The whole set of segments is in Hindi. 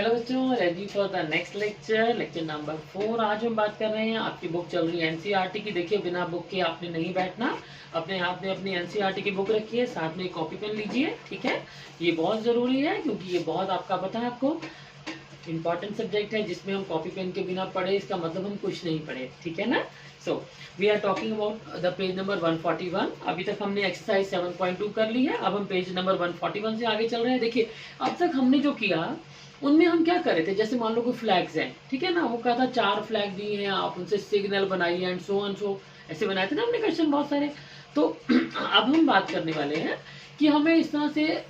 हेलो बच्चों, ready for the next lecture, lecture number 4। आज हम बात कर रहे हैं, आपकी बुक चल रही है एनसीईआरटी की। देखिए, बिना बुक के आपने नहीं बैठना। अपने हाथ में अपनी एनसीईआरटी की बुक रखिए, साथ में कॉपी पेन लीजिए। ठीक है, ये बहुत ज़रूरी है क्योंकि ये बहुत आपका पता है आपको इंपॉर्टेंट सब्जेक्ट है, जिसमें हम कॉपी पेन के बिना पढ़े इसका मतलब हम कुछ नहीं पढ़े। ठीक है ना। So we are talking about the page number 141। अभी तक हमने एक्सरसाइज 7.2 कर ली है। अब हम पेज नंबर 141 से आगे चल रहे हैं। देखिए, अब तक हमने जो किया उनमें हम क्या कर रहे थे, जैसे मान लो कोई फ्लैग्स हैं, ठीक है ना, वो कहा था 4 फ्लैग दिए हैं, आप उनसे सिग्नल बनाइए एंड सो ऐसे बनाए थे ना हमने क्वेश्चन बहुत सारे। तो अब हम बात करने वाले हैं कि हमें इस तरह से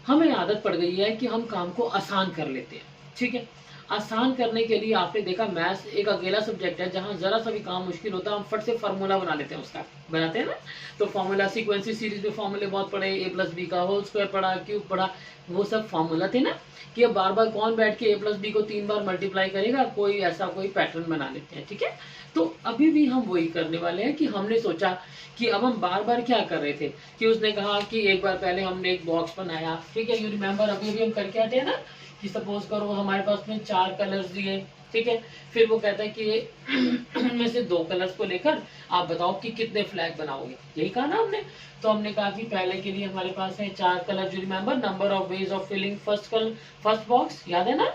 हमें आदत पड़ गई है कि हम काम को आसान कर लेते हैं। ठीक है, आसान करने के लिए आपने देखा मैथ्स एक अकेला सब्जेक्ट है जहां जरा सा भी काम मुश्किल होता है हम फट से फार्मूला बना लेते हैं, उसका बनाते हैं ना। तो फार्मूला सीक्वेंसी सीरीज में फार्मूले बहुत पढ़े, a+b का होल स्क्वायर पढ़ा, क्यूब पढ़ा, वो सब फार्मूला थे ना। कि अब बार बार कौन बैठ के a+b को 3 बार मल्टीप्लाई करेगा, कोई ऐसा कोई पैटर्न बना लेते हैं। ठीक है, तो अभी भी हम वही करने वाले हैं कि हमने सोचा कि अब हम बार बार क्या कर रहे थे कि उसने कहा कि एक बार पहले हमने एक बॉक्स बनाया। ठीक है, यू रिमेम्बर, अभी भी हम करके हटे ना कि सपोज करो हमारे पास में 4 कलर्स दिए। ठीक है, फिर वो कहता है कि उनमें से 2 कलर्स को लेकर आप बताओ कि कितने फ्लैग बनाओगे, यही कहा ना हमने। तो हमने कहा कि पहले के लिए हमारे पास है 4 कलर, जो remember number of ways of filling first box, याद है ना।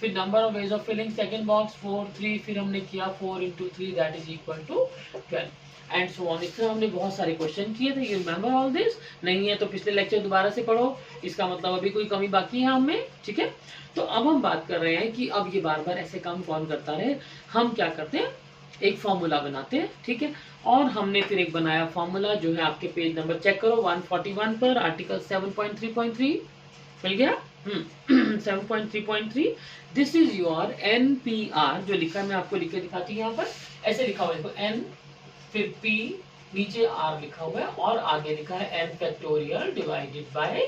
फिर number of ways of filling second box 4 3, फिर हमने किया 4 × 3 that is equal to 12 and so on. इस तरह हमने बहुत सारे क्वेश्चन किए थे। You remember all this? नहीं है तो पिछले लेक्चर दोबारा से पढ़ो, इसका मतलब अभी कोई कमी बाकी है हमें। ठीक है, तो अब हम बात कर रहे हैं कि अब ये बार बार ऐसे काम कौन करता रहे। हम क्या करते हैं, एक फॉर्मूला बनाते हैं। ठीक है, और हमने फिर एक बनाया फॉर्मूला, जो है आपके पेज नंबर चेक करो 141 पर, आर्टिकल 7.3.3 मिल गया। 7.3.3, दिस इज योर NPR। जो लिखा है मैं आपको लिख के दिखाती हूँ, यहाँ पर ऐसे लिखा हुआ है, देखो N फिर P नीचे R लिखा हुआ है और आगे लिखा है n factorial divided by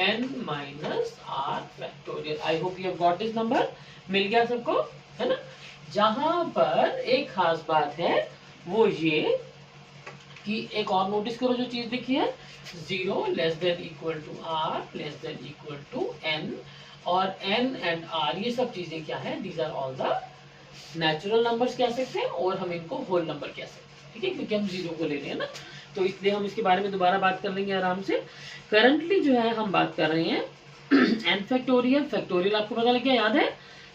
n minus r factorial. I hope you have got this number. मिल गया सबको, है ना। जहां पर एक खास बात है वो ये कि एक और नोटिस करो जो चीज लिखी है, 0 less than equal to r less than equal to n, और n एंड r ये सब चीजें क्या है, these are all the natural numbers कह सकते हैं और हम इनको होल नंबर कह सकते हैं। ठीक है, क्योंकि हम 0 को ले रहे हैं ना, तो इसलिए हम इसके बारे में दोबारा बात कर लेंगे आराम से। करंटली जो है हम बात कर रहे हैं n फैक्टोरियल। फैक्टोरियल आपको पता लग गया, याद है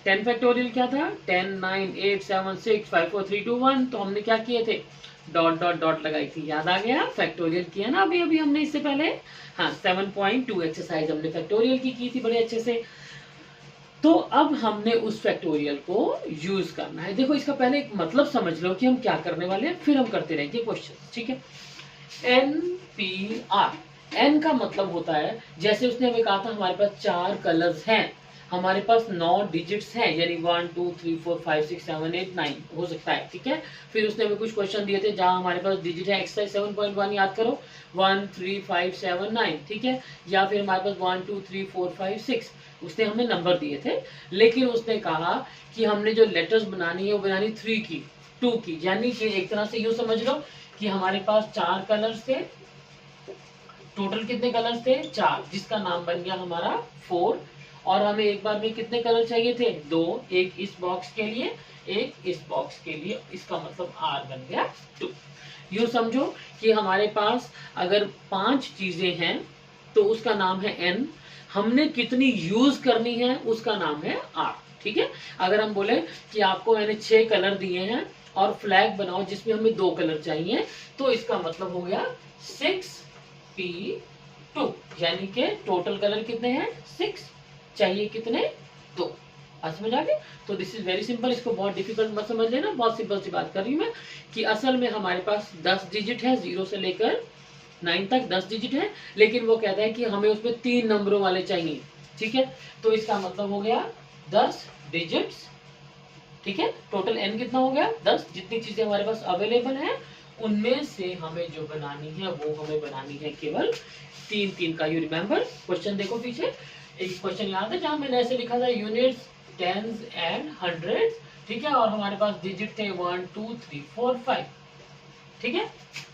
10 फैक्टोरियल क्या था, 10 9 8 7 6 5 4 3 2 1। तो हमने क्या किए थे, डॉट डॉट डॉट लगाई थी, याद आ गया। फैक्टोरियल किया ना अभी अभी हमने इससे पहले। हाँ, 7.2 एक्सरसाइज हमने फैक्टोरियल की थी बड़े अच्छे से। तो अब हमने उस फैक्टोरियल को यूज करना है। देखो, इसका पहले एक मतलब समझ लो कि हम क्या करने वाले हैं, फिर हम करते रहेंगे क्वेश्चन। ठीक है, NPR, N का मतलब होता है, जैसे उसने हमें कहा था हमारे पास 4 कलर्स हैं, हमारे पास 9 डिजिट्स हैं, यानी 1 2 3 4 5 6 7 8 9 हो सकता है। ठीक है, फिर उसने हमें कुछ क्वेश्चन दिए थे जहां हमारे पास डिजिट है, एक्सरसाइज 7.1 याद करो, 1 3 5 7 9। ठीक है, या फिर हमारे पास 1 2 3 4 5 6, उसने हमें नंबर दिए थे। लेकिन उसने कहा कि हमने जो लेटर्स बनानी है वो बनानी 3 की 2 की, यानी कि एक तरह से यूं समझ लो कि हमारे पास 4 कलर्स थे, टोटल कितने कलर्स थे, 4, जिसका नाम बन गया हमारा 4। और हमें एक बार में कितने कलर चाहिए थे, 2, एक इस बॉक्स के लिए एक इस बॉक्स के लिए, इसका मतलब R बन गया 2। यूं समझो कि हमारे पास अगर 5 चीजें हैं तो उसका नाम है N, हमने कितनी यूज करनी है उसका नाम है R। ठीक है, अगर हम बोले कि आपको मैंने 6 कलर दिए हैं और फ्लैग बनाओ जिसमें हमें 2 कलर चाहिए, तो इसका मतलब हो गया 6P2, यानी कि टोटल कलर कितने हैं, 6, चाहिए कितने, 2। समझ आ गए। तो दिस इज वेरी सिंपल, इसको बहुत डिफिकल्ट मत समझ लेना, बहुत सिंपल सी बात कर रही हूँ मैं कि असल में हमारे पास 10 डिजिट है, 0 से लेकर 9 तक 10 डिजिट है, लेकिन वो कहता है कि हमें उसमें 3 नंबरों वाले चाहिए। ठीक है, तो इसका मतलब हो गया 10 डिजिट्स। ठीक है, टोटल n कितना हो गया, 10। जितनी चीजें हमारे पास अवेलेबल हैं उनमें से हमें जो बनानी है वो हमें बनानी है केवल 3 का। यू रिमेम्बर क्वेश्चन, देखो पीछे एक क्वेश्चन याद है जहां मैंने ऐसे लिखा था यूनिट्स, टेंस एंड हंड्रेड्स। ठीक है, और हमारे पास डिजिट थे 1 2 3 4 5। ठीक है,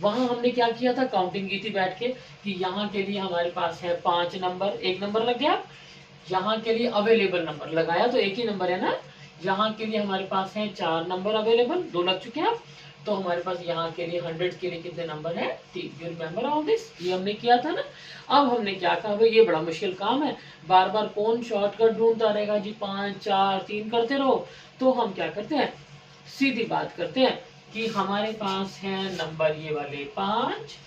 वहां हमने क्या किया था, काउंटिंग की थी बैठ के कि यहाँ के लिए हमारे पास है 5 नंबर, एक नंबर लग गया, यहाँ के लिए अवेलेबल नंबर लगाया तो एक ही नंबर है ना, यहाँ के लिए हमारे पास है 4 नंबर अवेलेबल, 2 लग चुके हैं। तो हमारे पास यहाँ के लिए 100 के लिए कितने नंबर है, 3। यू रिमेम्बर ऑल दिस, ये हमने किया था ना। अब हमने क्या कहा, भाई ये बड़ा मुश्किल काम है, बार बार कौन शॉर्टकट ढूंढता रहेगा जी, 5 4 3 करते रहो। तो हम क्या करते हैं, सीधी बात करते हैं कि हमारे पास है नंबर ये वाले 5,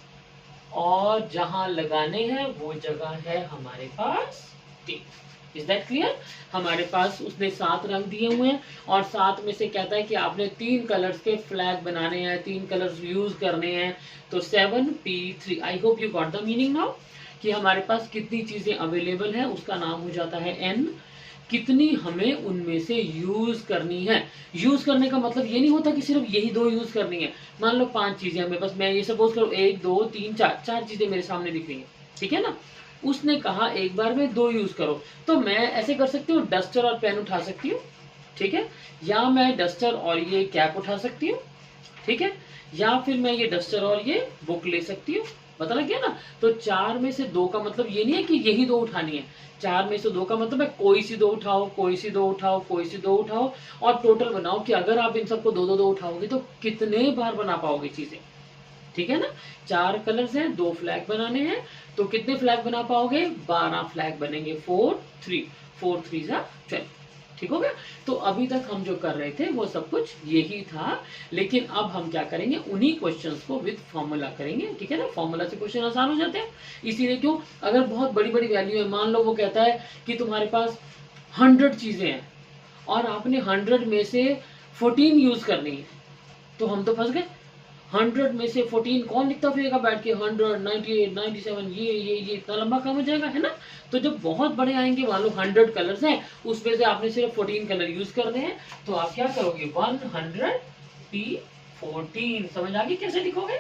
और जहां लगाने हैं वो जगह है हमारे पास 3। Is that clear. हमारे पास उसने 7 रंग दिए हुए हैं, और 7 में से कहता है कि आपने 3 कलर्स के फ्लैग बनाने हैं, 3 कलर्स यूज करने हैं। तो 7P3, I hope you got the meaning now, कि हमारे पास कितनी चीजें अवेलेबल है, उसका नाम हो जाता है n। कितनी हमें उनमें से यूज करनी है। यूज करने का मतलब ये नहीं होता कि सिर्फ यही 2 यूज करनी है। मान लो 5 चीजें हमें, बस मैं ये सपोज करो 1 2 3 4 चीजें मेरे सामने दिख रही हैं, ठीक है ना। उसने कहा एक बार में 2 यूज करो, तो मैं ऐसे कर सकती हूँ, डस्टर और पेन उठा सकती हूँ, ठीक है, या मैं डस्टर और ये कैप उठा सकती हूँ, ठीक है, या फिर मैं ये डस्टर और ये बुक ले सकती हूँ। पता लग गया ना। तो 4 में से 2 का मतलब ये नहीं है कि यही 2 उठानी है। 4 में से 2 का मतलब है कोई सी 2 उठाओ, कोई सी 2 उठाओ, कोई सी 2 उठाओ, और टोटल बनाओ कि अगर आप इन सबको 2 2 2 उठाओगे तो कितने बार बना पाओगे चीजें, ठीक है ना। 4 कलर्स हैं, 2 फ्लैग बनाने हैं, तो कितने फ्लैग बना पाओगे, 12 फ्लैग बनेंगे। 4 3 4 3 12, ठीक हो गया। तो अभी तक हम जो कर रहे थे वो सब कुछ यही था, लेकिन अब हम क्या करेंगे, उन्हीं क्वेश्चंस को विद फॉर्मूला करेंगे, ठीक है ना। फॉर्मूला से क्वेश्चन आसान हो जाते हैं, इसीलिए क्यों, अगर बहुत बड़ी बड़ी वैल्यू है, मान लो वो कहता है कि तुम्हारे पास 100 चीजें हैं और आपने 100 में से 14 यूज करनी है, तो हम तो फंस गए। 100 में से 14 कौन लिखता फिरेगा बैठ के, 100 98 97, ये इतना लंबा काम हो जाएगा, है ना। तो जब बहुत बड़े आएंगे, मान लो 100 कलर्स हैं, उसमें से आपने सिर्फ 14 कलर यूज करने हैं, तो आप क्या करोगे, 100P14। समझ आ गई कैसे लिखोगे,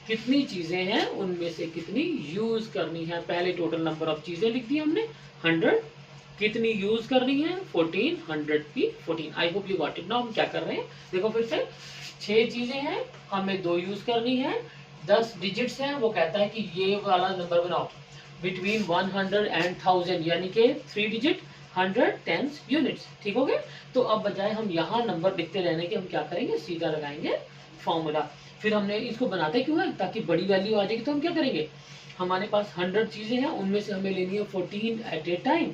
कितनी चीजें हैं उनमें से कितनी यूज करनी है। पहले टोटल नंबर ऑफ चीजें लिख दी हमने 100, कितनी यूज करनी है 14, 100P14। I hope you got it. Now हम क्या कर रहे हैं, देखो फिर से 6 चीजें हैं, हमें 2 यूज करनी है, 10 डिजिट्स हैं, वो कहता है कि ये वाला नंबर बनाओ बिटवीन 100 एंड 1000, यानी कि 3 डिजिट 100 टेंस यूनिट्स, ठीक हो गया। तो अब बजाय हम यहाँ नंबर लिखते रहने के, हम क्या करेंगे, सीधा लगाएंगे फॉर्मूला। फिर हमने इसको बनाते क्यों है, ताकि बड़ी वैल्यू आ जाएगी। तो हम क्या करेंगे, हमारे पास 100 चीजें हैं, उनमें से हमें लेनी है 14 एट ए टाइम।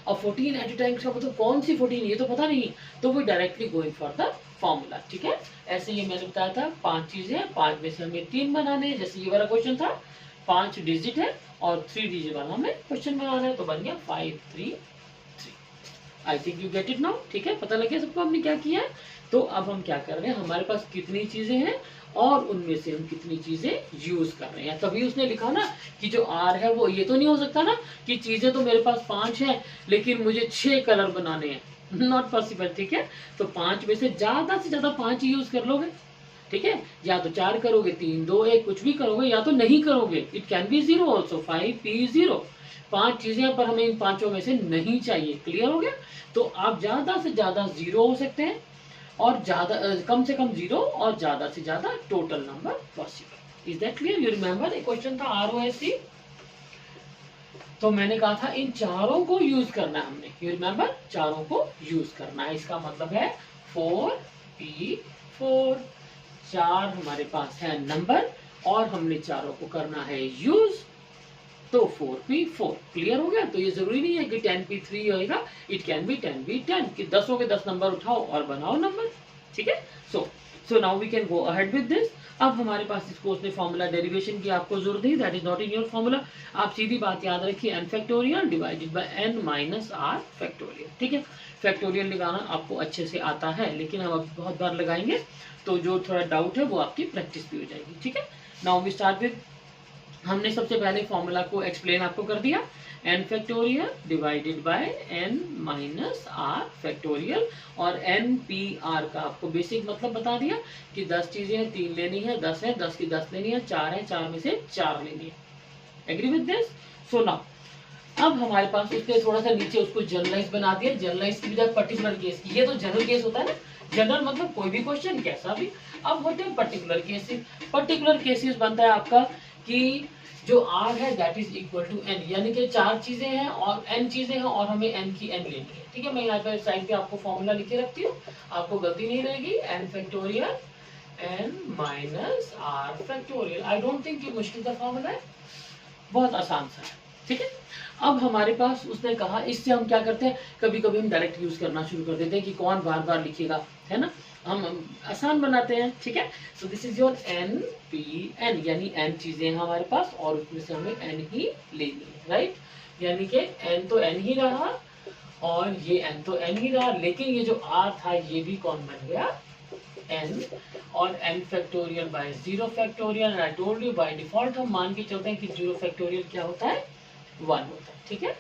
अब 14 एट ए टाइम का मतलब कौन सी 14, ये तो पता नहीं, तो वो directly going for the formula, ठीक है। ऐसे ही मैंने बताया था 5 चीजें, 5 में से हमें 3 बनाने हैं, जैसे ये वाला क्वेश्चन था, 5 डिजिट है और 3 डिजिट वाला हमें क्वेश्चन बनाना है, तो बन गया 5 3 3। I think you get it now, ठीक है, पता लग गया सबको हमने क्या किया है। तो अब हम क्या कर रहे हैं, हमारे पास कितनी चीजें हैं और उनमें से हम कितनी चीजें यूज कर रहे हैं। तभी उसने लिखा ना कि जो आर है वो, ये तो नहीं हो सकता ना कि चीजें तो मेरे पास 5 है लेकिन मुझे 6 कलर बनाने हैं, नॉट पॉसिबल, ठीक है। तो 5 में से ज्यादा 5 ही यूज कर लोगे, ठीक है, या तो 4 करोगे, 3 2 1 कुछ भी करोगे, या तो नहीं करोगे, it can be 0 also, 5P0। 5 चीजें पर हमें इन 5 में से नहीं चाहिए, क्लियर हो गया। तो आप ज्यादा से ज्यादा 0 हो सकते हैं, और ज्यादा कम से कम 0, और ज्यादा से ज्यादा total number possible. Is that clear. You remember एक क्वेश्चन था ROSC, तो मैंने कहा था इन चारों को यूज करना है हमने, यू रिमेम्बर, चारों को यूज करना है। इसका मतलब है 4P4, 4 हमारे पास है नंबर और हमने चारों को करना है यूज, तो 4P4 क्लियर हो गया। तो ये जरूरी नहीं है कि 10P3 होगा, इट कैन बी 10P10, कि 10 के 10 नंबर उठाओ और बनाओ नंबर, ठीक है। So now we can go ahead with this. अब हमारे पास इसको उसने फॉर्मूला डेरिवेशन की आपको जरूरत नहीं, that is not in your formula. आप सीधी बात याद रखिए, n factorial divided by n minus r factorial, ठीक है। फैक्टोरियल लगाना आपको अच्छे से आता है, लेकिन हम अब बहुत बार लगाएंगे, तो जो थोड़ा डाउट है वो आपकी प्रैक्टिस भी हो जाएगी, ठीक है। नाउ वी स्टार्ट विद, हमने सबसे पहले फॉर्मूला को एक्सप्लेन आपको कर दिया, n factorial divided by n minus r factorial, और NPR का आपको बेसिक मतलब बता दिया कि 10 चीजें हैं, 3 लेनी है, 10 है, 10 की 10 लेनी है, 4 है, 4 में से 4 लेनी है। Agree with this. So now अब हमारे पास उसके थोड़ा सा नीचे उसको जनरलाइज बना दिया, जनरलाइज की बजाय पर्टिकुलर केस की। ये तो जनरल केस होता है ना, जनरल मतलब कोई भी क्वेश्चन कैसा भी। अब होते हैं पर्टिकुलर केसेस। पर्टिकुलर केसेस बनता है आपका कि जो r है that is equal to n, यानी कि 4 चीजें हैं और n चीजें हैं और हमें n की n लेनी है। ठीक है, मैं यहाँ पर साइड पे आपको फॉर्मूला लिख के रखती हूँ, आपको गलती नहीं रहेगी। n factorial n minus r factorial. I don't think ये मुश्किल का फॉर्मूला है, बहुत आसान सा है। ठीक है, अब हमारे पास उसने कहा, इससे हम क्या करते हैं, कभी कभी हम डायरेक्ट यूज करना शुरू कर देते हैं कि कौन बार बार लिखेगा, है ना, हम आसान बनाते हैं। ठीक है, so this is your n p n, यानी n चीजें हैं हमारे पास और उसमें से हमें n ही लेनी है, राइट। यानी कि n तो n ही रहा और ये n तो n ही रहा, लेकिन ये जो r था ये भी कौन बन गया, n, और n factorial by 0 factorial. I told you by default हम मान के चलते हैं कि 0 फैक्टोरियल क्या होता है, 1 होता है। ठीक है,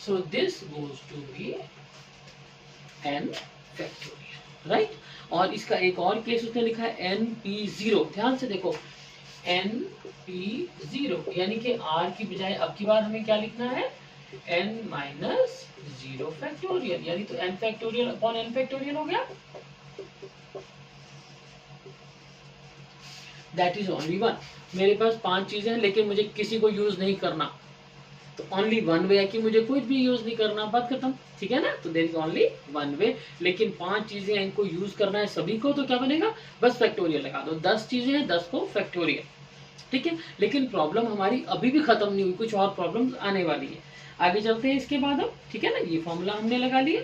so this goes to be n factorial, right. और इसका एक और केस उसने लिखा है np0, ध्यान से देखो, np0 यानी कि r की बजाय अब की बार हमें क्या लिखना है, n माइनस 0 फैक्टोरियल, यानी तो n factorial upon n factorial हो गया, दैट इज ओनली 1। मेरे पास 5 चीजें हैं लेकिन मुझे किसी को यूज नहीं करना, तो ओनली 1 वे है कि मुझे कुछ भी यूज नहीं करना, बात खत्म। ठीक है ना, तो देयर इज ओनली 1 वे, लेकिन 5 चीजें हैं, इनको यूज करना है सभी को, तो क्या बनेगा, बस फैक्टोरियल लगा दो। 10 चीजें हैं, 10 को फैक्टोरियल। ठीक है, लेकिन प्रॉब्लम हमारी अभी भी खत्म नहीं हुई, कुछ और प्रॉब्लम्स आने वाली है। आगे चलते हैं इसके बाद अब। ठीक है ना, ये फॉर्मूला हमने लगा लिया।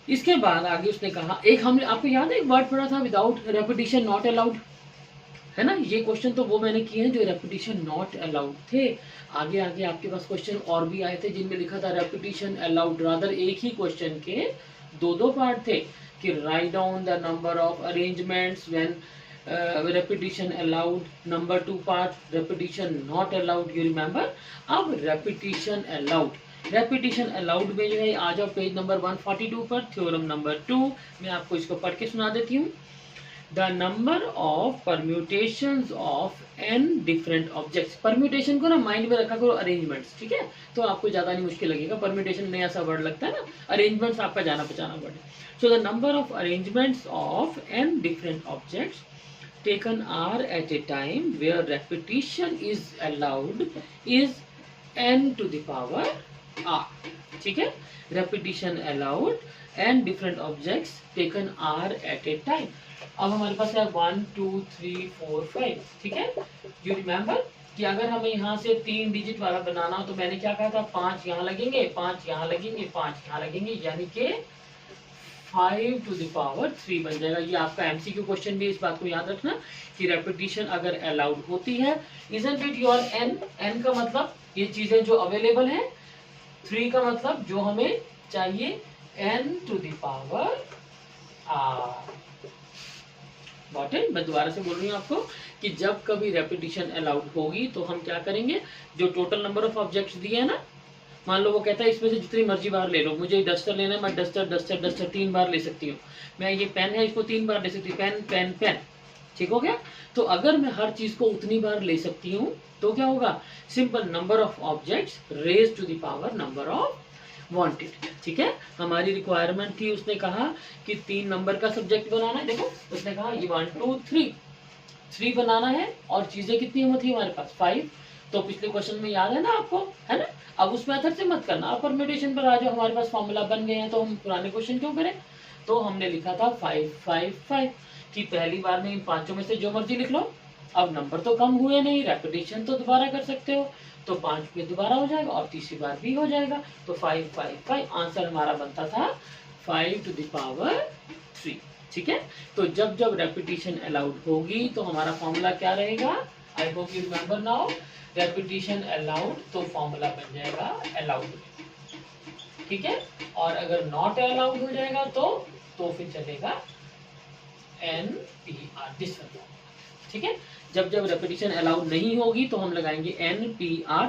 इसके बाद आगे उसने कहा, एक हमने, आपको याद है एक वर्ड पढ़ा था, विदाउट रेपिटेशन नॉट अलाउड, है ना। ये क्वेश्चन तो वो मैंने किए हैं जो रेपिटेशन नॉट अलाउड थे। आगे आगे आपके पास क्वेश्चन और भी आए थे जिनमें लिखा था रेपिटेशन अलाउड, रादर एक ही क्वेश्चन के दो पार्ट थे कि write down the number of arrangements when repetition allowed, number 2 part repetition not allowed, you remember. अब रेपिटेशन अलाउड, रेपिटेशन अलाउड में जो है, आ जाओ पेज नंबर 142 पर, थ्योरम नंबर 2, मैं आपको इसको पढ़ के सुना देती हूँ। The number of permutations of n different objects, permutation को ना माइंड में रखा करो अरेंजमेंट्स, ठीक है, तो आपको ज्यादा नहीं मुश्किल लगेगा। परम्यूटेशन नया सा वर्ड लगता है ना, अरेंजमेंट्स आपका जाना पहचाना वर्ड है। सो the number of arrangements of n different objects taken are at a time where repetition is allowed is n to the power r, ठीक है, repetition allowed n different objects taken are at a time। अब हमारे पास है 1 2 3 4 5, ठीक है। यू रिमेम्बर कि अगर हमें यहाँ से 3 डिजिट वाला बनाना हो तो मैंने क्या कहा था, 5 यहाँ लगेंगे, 5 यहाँ लगेंगे, 5 यहाँ लगेंगे, यानी कि 5 to the power 3 बन जाएगा। ये आपका एमसीक्यू क्वेश्चन भी, इस बात को याद रखना कि रेपिटेशन अगर अलाउड होती है, isn't it your n, n का मतलब ये चीजें जो अवेलेबल हैं, 3 का मतलब जो हमें चाहिए, n to the power r। मैं दोबारा से बोल रही हूँ आपको कि जब कभी रेपिटेशन अलाउड होगी तो हम क्या करेंगे, जो टोटल नंबर ऑफ ऑब्जेक्ट्स दिए हैं ना, मान लो वो कहता है इसमें से जितनी मर्जी बार ले लो, मुझे डस्टर लेना है, मैं डस्टर 3 बार ले सकती हूँ, मैं ये पेन है इसको 3 बार ले सकती हूँ, पेन पेन पेन, ठीक हो गया। तो अगर मैं हर चीज को उतनी बार ले सकती हूँ तो क्या होगा, simple number of objects raise to the power number of wanted, ठीक है। हमारी रिक्वायरमेंट थी, उसने कहा कि 3 नंबर का सब्जेक्ट बनाना है, देखो उसने कहा ये 1 2 3 बनाना है और चीजें कितनी थी हमारे पास 5, तो पिछले क्वेश्चन में याद है ना आपको, है ना। अब उस मेथड से मत करना, अब परम्यूटेशन पर आ जाओ, हमारे पास फॉर्मूला बन गए हैं तो हम पुराने क्वेश्चन क्यों करें। तो हमने लिखा था 5 5 5 कि पहली बार में इन 5 में से जो मर्जी लिख लो। अब नंबर तो कम हुए नहीं, रेपिटेशन तो दोबारा कर सकते हो, तो 5 पे दोबारा हो जाएगा और तीसरी बार भी हो जाएगा, तो 5 5 5 आंसर हमारा बनता था 5 to the power 3, ठीक है। तो जब जब रेपिटेशन अलाउड होगी तो हमारा फॉर्मूला क्या रहेगा, आई hope you remember now, repetition allowed तो फॉर्मूला बन जाएगा अलाउड, ठीक है। और अगर नॉट अलाउड हो जाएगा तो फिर चलेगा NPR, दिस वन, ठीक है। जब जब रेपिटेशन अलाउड नहीं होगी तो हम लगाएंगे NPR।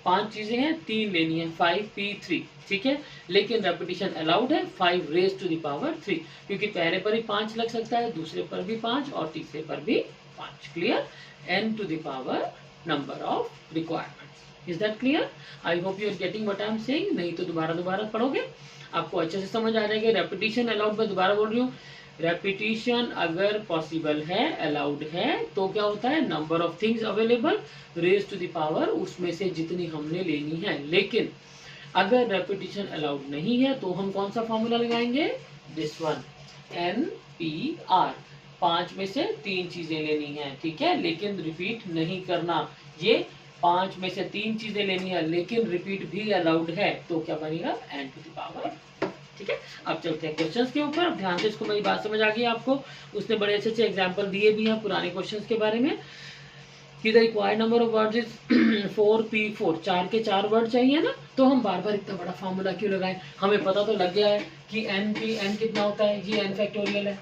5 चीजें हैं, 3 लेनी है, 5P3, ठीक है। लेकिन रेपिटेशन अलाउड है 5 रेज टू द पावर 3, क्योंकि पहले पर ही 5 लग सकता है, दूसरे पर भी 5 और तीसरे पर भी 5, clear. n to the power number of requirements, is that clear? I hope you are getting what I am saying। नहीं तो दोबारा पढ़ोगे आपको अच्छे से समझ आ जाएगा। रेपिटेशन अलाउड में दोबारा बोल रही हूँ, रेपिटिशन अगर पॉसिबल है, अलाउड है, तो क्या होता है, number of things available raise to the power, उसमें से जितनी हमने लेनी है। लेकिन अगर रेपिटिशन अलाउड नहीं है तो हम कौन सा फॉर्मूला लगाएंगे, दिस वन, NPR, 5 में से 3 चीजें लेनी है, ठीक है, लेकिन रिपीट नहीं करना। ये 5 में से 3 चीजें लेनी है लेकिन रिपीट भी अलाउड है, तो क्या बनेगा, n टू द पावर। ठीक है, अब चलते हैं क्वेश्चंस के ऊपर। अब ध्यान से इसको, मेरी बात समझ आ गई आपको। उसने बड़े अच्छे अच्छे एग्जांपल दिए भी हैं पुराने क्वेश्चंस के बारे में कि the required number of words is 4p4, 4 के 4 वर्ड चाहिए ना, तो हम बार बार इतना बड़ा फॉर्मूला क्यों लगाएं, हमें पता तो लग गया है कि n कितना होता है, ये n फैक्टोरियल है।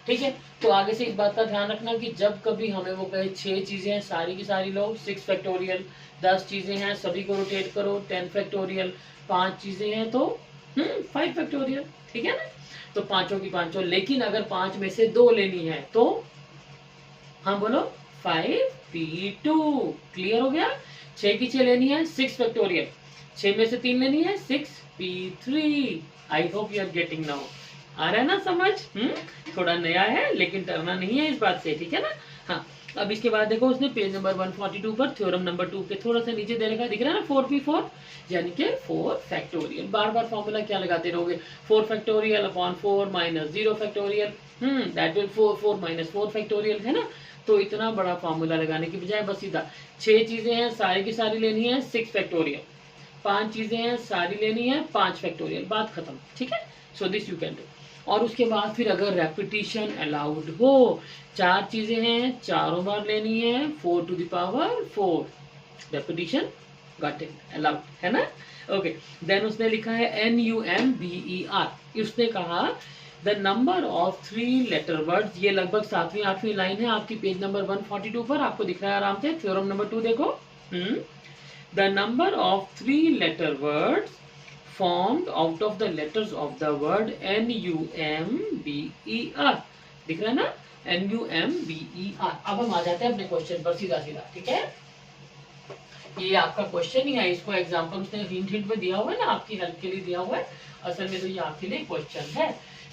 ठीक है, तो आगे से इस बात का ध्यान रखना कि जब कभी हमें वो कहे 6 चीजें हैं, सारी की सारी लो 6 फैक्टोरियल, 10 चीजें हैं सभी को रोटेट करो 10 फैक्टोरियल, 5 चीजें हैं तो 5 फैक्टोरियल, ठीक है ना, तो पांचों की पांचों। लेकिन अगर 5 में से 2 लेनी है तो हाँ बोलो 5p2, क्लियर हो गया। 6 की 6 लेनी है 6 फैक्टोरियल, 6 में से 3 लेनी है 6p3। I hope you are getting now, आ रहा है ना समझ। थोड़ा नया है लेकिन डरना नहीं है इस बात से, ठीक है ना। हाँ, अब इसके बाद देखो उसने पेज नंबर 142 पर थ्योरम नंबर 2 पे थोड़ा सा नीचे दे रखा, दिख रहा है ना, 4p4 यानी कि 4 फैक्टोरियल। बार बार फॉर्मूला क्या लगाते रहोगे, 4 factorial upon 4 minus 0 factorial, that will 4 minus 4 factorial, है ना। तो इतना बड़ा फॉर्मूला लगाने की बजाय बस सीधा 6 चीजें हैं सारी की सारी लेनी है 6 फैक्टोरियल, 5 चीजें हैं सारी लेनी है 5 फैक्टोरियल, बात खत्म, ठीक है। So this you can do. और उसके बाद फिर अगर रेपिटिशन अलाउड हो, 4 चीजें हैं चारों बार लेनी है 4 to the power 4, repetition got it, allowed, है ना। ओके, देन उसने लिखा है NUMBER, उसने कहा the number of 3 letter words, ये लगभग 7वीं 8वीं लाइन है आपकी पेज नंबर 142 पर, आपको दिख रहा है आराम से। थ्योरम नंबर 2 देखो, the number of 3 letter words formed out of the letters of the word NUMBER, दिख रहा है ना, NUMBER। अब हम आ जाते हैं अपने क्वेश्चन पर सीधा सीधा, ठीक है। ये आपका क्वेश्चन ही है, इसको एग्जांपल उसने हिंट में दिया हुआ है ना, आपकी हेल्प के लिए दिया हुआ है, असल में तो ये आपके लिए क्वेश्चन है।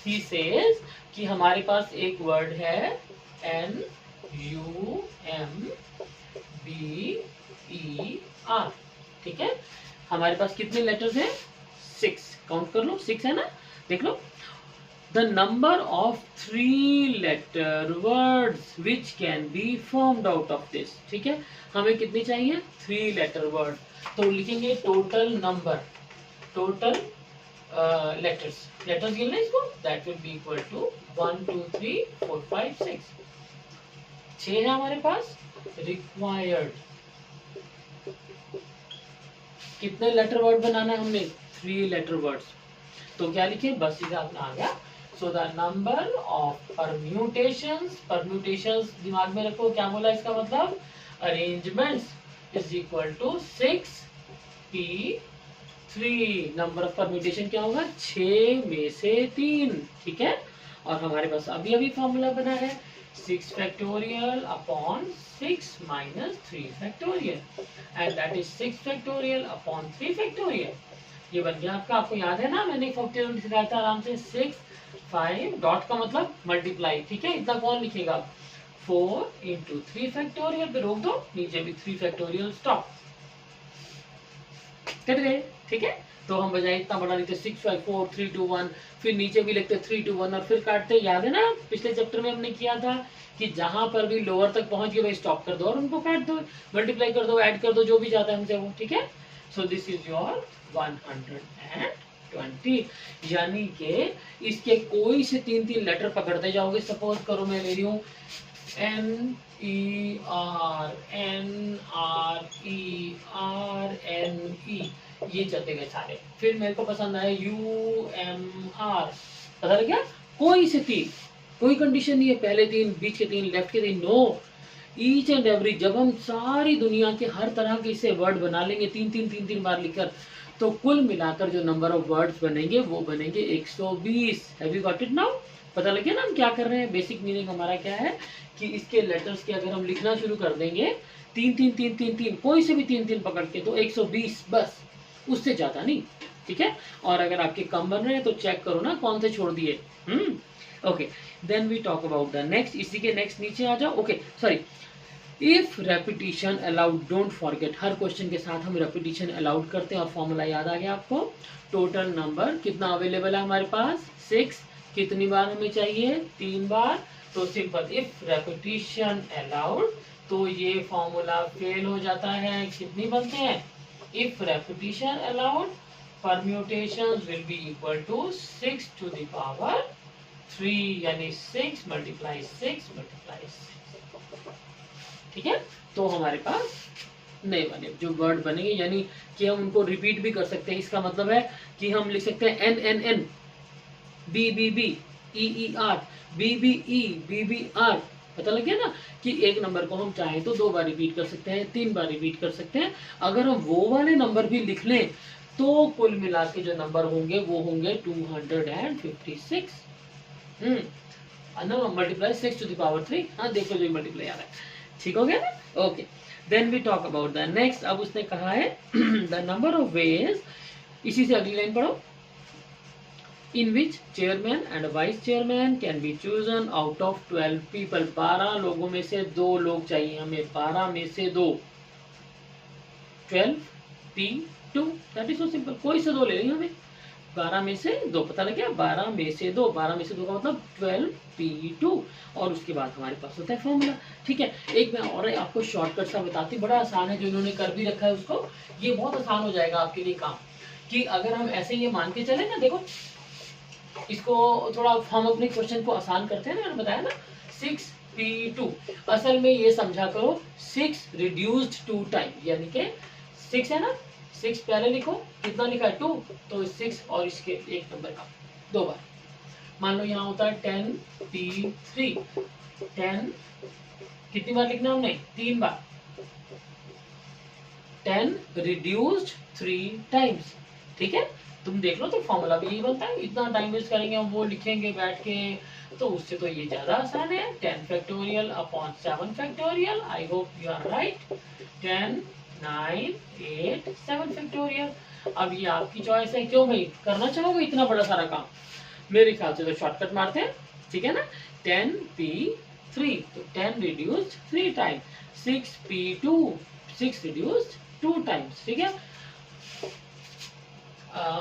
ही सेज कि हमारे पास एक वर्ड है NUMBER, ठीक है। हमारे पास कितने लेटर्स हैं, 6, काउंट कर लो 6 है ना, देख लो। The number of 3 letter words which can be formed out of this, ठीक है। हमें कितनी चाहिए, 3 लेटर वर्ड, तो लिखेंगे टोटल नंबर, टोटल लेटर्स गिनना इसको, that will be equal to 1 2 3 4 5 6, 6 है हमारे पास। रिक्वायर्ड कितने लेटर वर्ड बनाना है हमने, 3 लेटर वर्ड्स, तो क्या लिखे, बस सीधा अपना आ गया। So the number of permutations दिमाग में रखो, क्या बोला इसका मतलब, arrangements is equal to 6p3। Number of permutation क्या होगा, 6 में से 3, ठीक है। और हमारे पास अभी अभी फॉर्मूला बना है 6 factorial upon 6 minus 3 factorial, and that is 6 factorial upon 3 factorial. ये बन गया आपका, आपको याद है ना, मैंने फैक्टोरियल सिखाया था आराम से, 6 5 डॉट का मतलब मल्टीप्लाई, ठीक है। इतना कौन लिखेगा, 4 इंटू 3 फैक्टोरियल पे रोक दो, नीचे भी 3 फैक्टोरियल, स्टॉप, कट गए, ठीक है। तो हम बजाय इतना बड़ा लिखते 6 5 4 3 2 1, फिर नीचे भी लिखते 3 2 1 और फिर काटते, याद है ना पिछले चैप्टर में हमने किया था कि जहां पर भी लोअर तक पहुंच गए भाई स्टॉप कर दो और उनको काट दो, मल्टीप्लाई कर दो, ऐड कर दो, जो भी चाहता है हमसे वो, ठीक है। सो दिस इज योर 120, यानी कि इसके कोई से 3 लेटर पकड़ते जाओगे। सपोज करो मैं ले रही हूँ NERNERNE, ये चलते गए सारे, फिर मेरे को पसंद आया UMR, पता लग गया, कोई से 3, कोई कंडीशन नहीं है, पहले 3 बीच के 3 लेफ्ट के 3, नो, ईच एंड एवरी। जब हम सारी दुनिया के हर तरह के इसे वर्ड बना लेंगे 3 बार लिखकर, तो कुल मिलाकर जो नंबर ऑफ वर्ड्स बनेंगे वो बनेंगे 120। Have you got it now, पता लग गया ना हम क्या कर रहे हैं। बेसिक मीनिंग हमारा क्या है कि इसके लेटर्स के अगर हम लिखना शुरू कर देंगे 3 कोई से भी 3 पकड़ के, तो 120 बस, उससे ज्यादा नहीं, ठीक है। और अगर आपके कम बन रहे हैं तो चेक करो ना कौन से छोड़ दिए। Okay, then we talk about the next, इसी के नेक्स्ट नीचे आ जाओ। Okay sorry, if repetition allowed don't forget, हर क्वेश्चन के साथ हम रेपिटेशन अलाउड करते हैं और फॉर्मूला याद आ गया आपको। टोटल नंबर कितना अवेलेबल है हमारे पास 6, कितनी बार हमें चाहिए 3 बार, तो सिंपल इफ रेपिटेशन अलाउड, तो ये फॉर्मूला फेल हो जाता है। कितनी बनते हैं, if repetition allowed permutations will be equal to 6 to the power 3, यानी 6 मल्टीप्लाई 6 मल्टीप्लाई 6। ठीक है, तो हमारे पास नए बने जो वर्ड बनेंगे, यानी कि हम उनको रिपीट भी कर सकते हैं। इसका मतलब है कि हम लिख सकते हैं N N N, B B B, E E R, B B E, B B R. पता लग गया ना कि एक नंबर को हम चाहें तो 2 बार रिपीट कर सकते हैं, 3 बार रिपीट कर सकते हैं। अगर हम वो वाले नंबर भी लिख लें तो कुल मिला के जो नंबर होंगे वो होंगे 256। Multiply 6 to the power 3। हाँ देखो जो मल्टीप्लाई आ रहा है, ठीक हो गया ना। Okay, then we talk about the next. अब उसने कहा है द नंबर ऑफ वेज, इसी से अगली लाइन पढ़ो, in which chairman and vice chairman can be chosen out of 12 people. 12 लोगों में से 2 लोग चाहिए हमें, 12 में से 2, 12P2, that is so simple, कोई से 2 ले लेंगे हमें, 12 में से 2, पता लग गया, 12 में से 2, 12 में से 2 का मतलब 12P2, और उसके बाद हमारे पास होता है फॉर्मूला। ठीक है, एक मैं और आपको शॉर्टकट सा बताती, बड़ा आसान है, जो इन्होंने कर भी रखा है उसको, ये बहुत आसान हो जाएगा आपके लिए काम, कि अगर हम ऐसे ये मान के चले ना, देखो इसको थोड़ा हम अपने क्वेश्चन को आसान करते हैं ना, मैंने बताया ना 6P2, असल में ये समझा करो 6 रिड्यूस्ड 2 टाइम, यानी कि 6 है ना, 6 पहले लिखो, कितना लिखा है 2, तो 6 और इसके एक नंबर का 2 बार। मान लो यहाँ होता है 10P3, 10 कितनी बार लिखना हमने, 3 बार, 10 रिड्यूस्ड 3 टाइम्स। ठीक है, तुम देख लो तो फॉर्मूला भी यही बनता है। इतना टाइम वेस्ट करेंगे हम वो लिखेंगे बैठ के, तो उससे तो ये ज्यादा आसान है। 10 factorial upon 7 factorial, I hope you are right, 10 9 8 7 factorial. अब ये आपकी चॉइस है, क्यों भाई करना चाहोगे इतना बड़ा सारा काम, मेरे ख्याल से तो शॉर्टकट मारते हैं। ठीक है ना, 10P3, तो 10 reduced 3 time, 6P2, 6 reduced 2 times. ठीक है,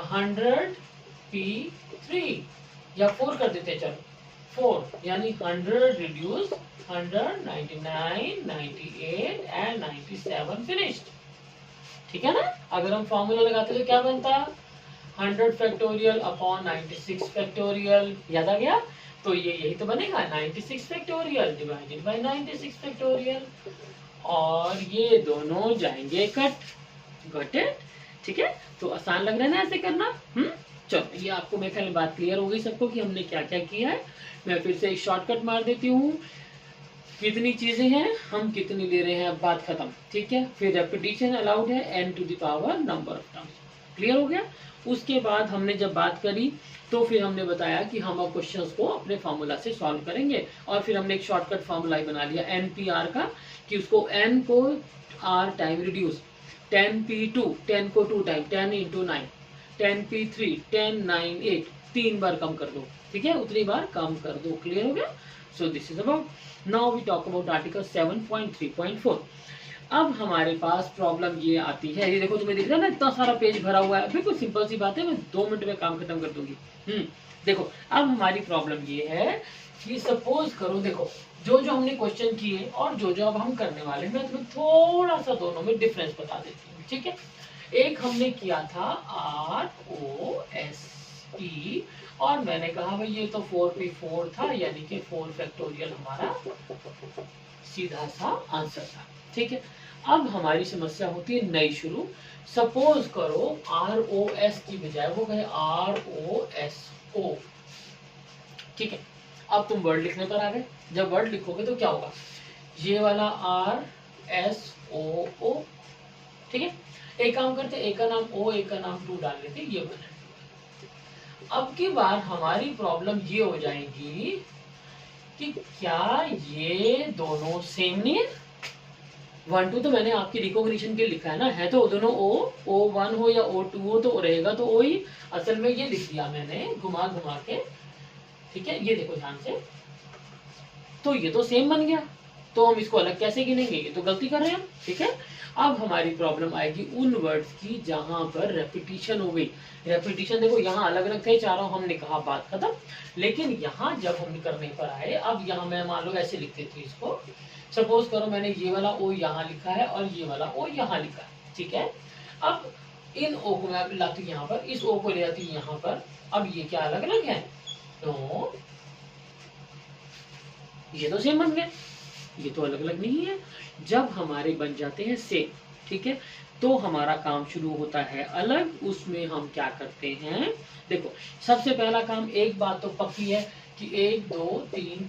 100P3 या 4 कर देते हैं, चलो 4, यानी 100 रिड्यूस 100, 99, 98 एंड 97 फिनिश्ड। ठीक है ना, अगर हम फॉर्मूला लगाते तो क्या बनता, 100 फैक्टोरियल अपॉन 96 फैक्टोरियल, याद आ गया, तो ये यही तो बनेगा 96 फैक्टोरियल डिवाइडेड बाय 96 फैक्टोरियल, और ये दोनों जाएंगे कट, गॉट इट। ठीक है, तो आसान लग रहा है ना ऐसे करना। चलो, ये आपको मेरे ख्याल में बात क्लियर हो गई सबको कि हमने क्या क्या किया है। मैं फिर से एक शॉर्टकट मार देती हूँ, कितनी चीजें हैं, हम कितनी ले रहे हैं, अब बात खत्म। ठीक है, फिर रेपिटेशन अलाउड है, n to the power number of terms, clear हो गया। उसके बाद हमने जब बात करी तो फिर हमने बताया कि हम अब क्वेश्चंस को अपने फार्मूला से सॉल्व करेंगे, और फिर हमने एक शॉर्टकट फार्मूला ही बना लिया NPR का, कि उसको n को r टाइम रिड्यूस, 10P2 10 को 2 टाइम, 10 into 9, 10P3 10 9 8, 3 बार कम कर दो। ठीक है, उतनी बार कम कर दो, क्लियर हो गया। So this is about, now we talk about article 7.3.4। अब हमारे पास प्रॉब्लम ये आती है, ये देखो तुम्हें दिख रहा है ना इतना सारा पेज भरा हुआ है, बिल्कुल सिंपल सी बात है, मैं 2 मिनट में काम खत्म कर दूंगी। देखो अब हमारी प्रॉब्लम ये है कि सपोज करो, देखो जो जो हमने क्वेश्चन किए और जो जो अब हम करने वाले हैं, मैं तुम्हें थोड़ा सा दोनों में डिफरेंस बता देती हूँ। ठीक है, एक हमने किया था ROSE, और मैंने कहा भाई ये तो 4P4 था, यानी कि 4 फैक्टोरियल हमारा सीधा सा आंसर था। ठीक है, अब हमारी समस्या होती है नई शुरू। सपोज करो ROS की बजाय वो कहे ROSO। ठीक है, अब तुम वर्ड लिखने पर आ गए, जब वर्ड लिखोगे तो क्या होगा, ये वाला RSOO। ठीक है, एक काम करते, एक का नाम O, एक का नाम 2 डाल लेते, ये बने। अब की बार हमारी प्रॉब्लम ये हो जाएगी कि क्या ये दोनों सेम नहीं है। 1 2 तो मैंने आपकी रिकॉग्निशन के लिखा है ना, है तो दोनों O1 हो या O2 हो तो रहेगा तो O ही। असल में ये लिख दिया मैंने घुमा घुमा के ठीक है, ये देखो ध्यान से, तो ये तो सेम बन गया, तो हम इसको अलग कैसे गिनेंगे, ये तो गलती कर रहे हैं हम। ठीक है, अब हमारी प्रॉब्लम आएगी उन वर्ड्स की जहां पर रेपिटेशन हो गई। रेपिटेशन देखो यहाँ अलग अलग थे चारों, हमने कहा बात खत्म, लेकिन यहाँ जब हम करने पर आए, अब यहाँ मैं मान लो ऐसे लिख देती हूँ इसको, सपोज करो मैंने ये वाला ओ यहाँ लिखा है और ये वाला ओ यहाँ लिखा है। ठीक है, अब इन ओ को मैं लाती हूँ यहाँ पर, इस ओ को ले आती हूँ यहाँ पर, अब ये क्या अलग अलग है, तो ये तो सेम बन गए, ये तो अलग अलग नहीं है। जब हमारे बन जाते हैं सेम, ठीक है, तो हमारा काम शुरू होता है अलग। उसमें हम क्या करते हैं, देखो सबसे पहला काम, एक बात तो पक्की है कि 1 2 3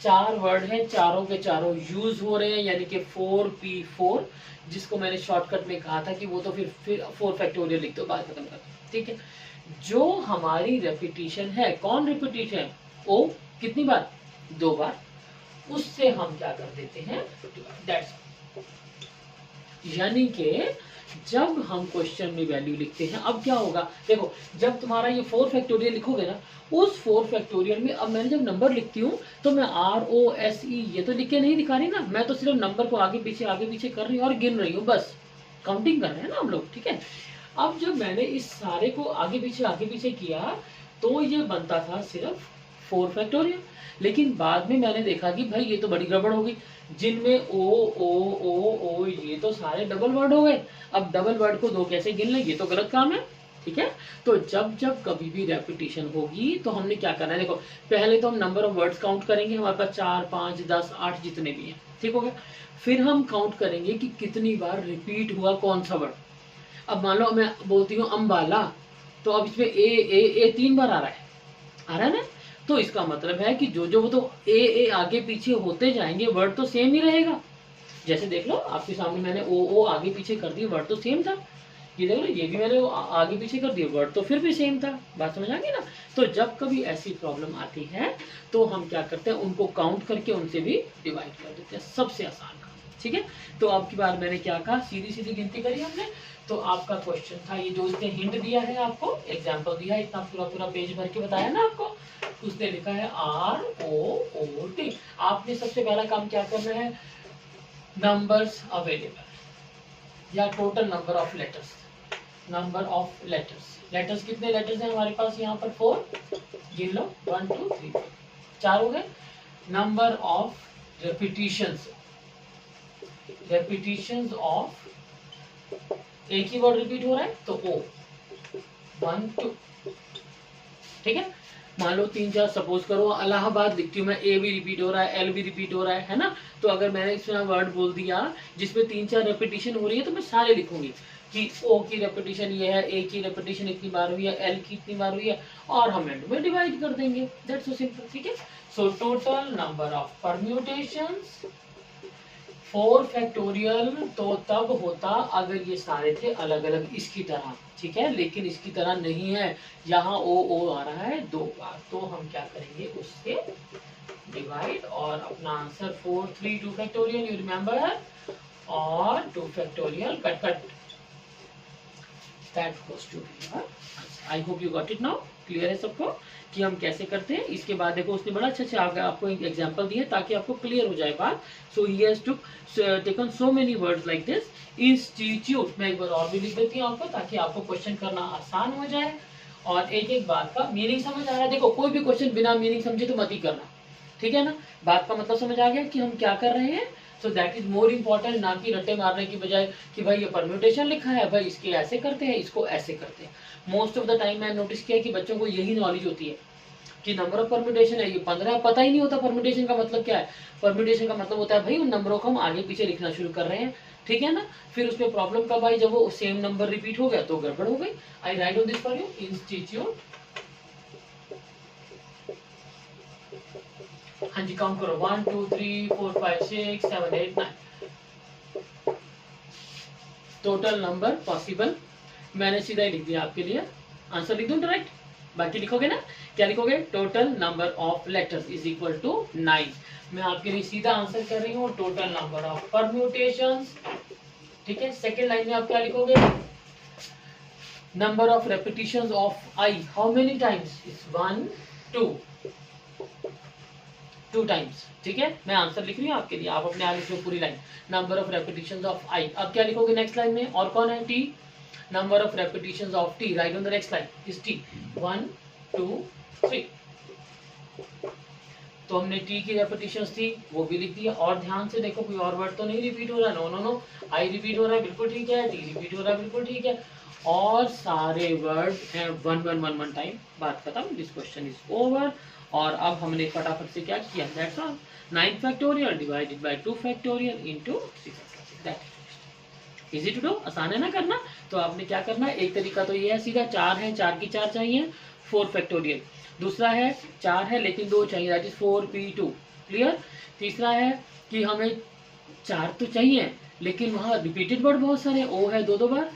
4 वर्ड है, चारों के चारों यूज हो रहे हैं, यानी कि 4P4, जिसको मैंने शॉर्टकट में कहा था कि वो तो फिर 4 फैक्टोरियल लिख दो, बात खत्म कर दो। ठीक है, जो हमारी रेपिटेशन है, कौन रेपिटेशन, ओ कितनी बार, 2 बार, उससे हम क्या कर देते हैं, दैट्स, यानी कि जब हम क्वेश्चन में वैल्यू लिखते हैं, अब क्या होगा, देखो जब तुम्हारा ये 4 फैक्टोरियल लिखोगे ना, उस 4 फैक्टोरियल में अब मैंने जब नंबर लिखती हूँ तो मैं ROSE ये तो लिख के नहीं दिखा रही ना, मैं तो सिर्फ नंबर को आगे पीछे कर रही हूँ और गिन रही हूँ, बस काउंटिंग कर रहे हैं ना हम लोग। ठीक है, अब जब मैंने इस सारे को आगे पीछे किया तो ये बनता था सिर्फ 4 फैक्टोरियल, लेकिन बाद में मैंने देखा कि भाई ये तो बड़ी गड़बड़ हो गई, जिनमें ओ ये तो सारे डबल वर्ड हो गए। अब डबल वर्ड को 2 कैसे गिन ले, ये तो गलत काम है। ठीक है, तो जब जब कभी भी रेपिटेशन होगी तो हमने क्या करना है, देखो पहले तो हम नंबर ऑफ वर्ड्स काउंट करेंगे, हमारे पास 4 5 10 8 जितने भी हैं, ठीक हो गया। फिर हम काउंट करेंगे कि कितनी बार रिपीट हुआ कौन सा वर्ड। अब मान लो मैं बोलती हूँ अम्बाला, तो अब इसमें ए 3 बार आ रहा है ना, तो इसका मतलब है कि जो वो तो ए आगे पीछे होते जाएंगे, वर्ड तो सेम ही रहेगा। जैसे देख लो आपके सामने मैंने ओ आगे पीछे कर दिया, वर्ड तो सेम था, ये देख लो ये भी मैंने आगे पीछे कर दिया, वर्ड तो फिर भी सेम था, बात समझ आ गई ना। तो जब कभी ऐसी प्रॉब्लम आती है तो हम क्या करते हैं, उनको काउंट करके उनसे भी डिवाइड कर देते हैं, सबसे आसान काम। ठीक है, तो अब की बार मैंने क्या कहा, सीधी सीधी गिनती करी हमने। तो आपका क्वेश्चन था ये, जो इसने हिंट दिया है आपको, एग्जाम्पल दिया है, इतना पूरा पेज भर के बताया ना आपको, उसने लिखा है ROOT। आपने सबसे पहला काम क्या करना है, नंबर्स अवेलेबल या total number of letters, number of letters कितने लेटर्स हैं हमारे पास यहाँ पर, 4, गिन लो 1 2 3 4, 4 हो गए। नंबर ऑफ रेपिटेशंस ऑफ, एक ही वर्ड रिपीट हो रहा है तो O 1 2, ठीक है। मान लो 3 4, सपोज करो इलाहाबाद लिखती हूँ मैं, ए भी रिपीट हो रहा है, एल भी रिपीट हो रहा है ना, तो अगर मैंने इसमें वर्ड बोल दिया जिसमें 3 4 रेपिटेशन हो रही है तो मैं सारे लिखूंगी कि ओ की रेपिटेशन ये है, ए की रेपिटेशन इतनी बार हुई है, एल की इतनी बार हुई है, और हम एंड में डिवाइड कर देंगे, दैट्स सो सिंपल। ठीक है, so total number of permutations 4 factorial तो तब होता अगर ये सारे थे अलग अलग इसकी तरह, ठीक है, लेकिन इसकी तरह नहीं है, यहाँ ओ आ रहा है 2 बार, तो हम क्या करेंगे, उससे डिवाइड, और अपना आंसर 4 3 2 फैक्टोरियल, यू रिमेम्बर, और 2 factorial cut that goes to be. I hope you got it now, clear है सबको कि हम कैसे करते हैं। इसके बाद देखो उसने बड़ा अच्छा आपको एक एग्जांपल दिया ताकि आपको क्लियर हो जाए बात। So he has taken so many words like this, institute, मैं एक बार और भी लिख देती हूँ आपको ताकि आपको क्वेश्चन करना आसान हो जाए और एक एक बात का मीनिंग समझ आ रहा है। देखो कोई भी क्वेश्चन बिना मीनिंग समझे तो मत ही करना, ठीक है ना, बात का मतलब समझ आ गया कि हम क्या कर रहे हैं। So that is more important, ना कि रट्टे मारने की बजाय कि भाई ये परम्यूटेशन लिखा है, भाई इसके ऐसे करते हैं, इसको ऐसे करते हैं। मोस्ट ऑफ द टाइम मैंने नोटिस किया कि बच्चों को यही नॉलेज होती है कि नंबर ऑफ परम्यूटेशन है, ये 15, पता ही नहीं होता परम्यूटेशन का मतलब क्या है। परम्यूटेशन का मतलब होता है भाई उन नंबरों को हम आगे पीछे लिखना शुरू कर रहे हैं, ठीक है ना। फिर उसमें प्रॉब्लम कब आई, जब वो सेम नंबर रिपीट हो गया तो गड़बड़ हो गई। I write on this for you, institute, हाँ जी काउंट करो 1 2 3 4 5 6 7 8 9, टोटल नंबर पॉसिबल, मैंने सीधा ही लिख दिया आपके लिए, आंसर लिख दूं डायरेक्ट, बाकी लिखोगे ना, क्या लिखोगे, total number of letters is equal to 9। मैं आपके लिए सीधा आंसर कर रही हूँ, टोटल नंबर ऑफ परम्यूटेशंस, ठीक है। सेकेंड लाइन में आप क्या लिखोगे, number of repetitions of I, how many times? Is 1 2 times. ठीक है, मैं आंसर लिख रही हूँ आपके लिए, आप अपने आगे लिखो पूरी line. Number of repetitions of I, अब क्या लिखोगे नेक्स्ट लाइन में? और कौन है? T. Number of repetitions of T, right on the next line is T, 1 2 3। तो हमने टी की रेपिटेशंस थी वो भी लिख दिया। और ध्यान से देखो कोई और वर्ड तो नहीं रिपीट हो रहा? No no no, I repeat हो रहा है, बिल्कुल ठीक है। टी रिपीट हो रहा है, बिल्कुल ठीक है। और सारे वर्ड हैं 1 1 1 1 टाइम। बात खत्म, दिस क्वेश्चन इज ओवर। और अब हमने फटाफट से क्या किया? That's all. 9 factorial divided by 2 factorial into 6 factorial. Easy to do, आसान है ना करना। तो आपने क्या करना है, एक तरीका तो ये है सीधा 4 है, 4 की 4 चाहिए, 4 फैक्टोरियल। दूसरा है 4 है लेकिन 2 चाहिए, दैट इज 4p2। क्लियर। तीसरा है कि हमें 4 तो चाहिए लेकिन वहाँ रिपीटेड वर्ड बहुत सारे, ओ है 2 2 बार,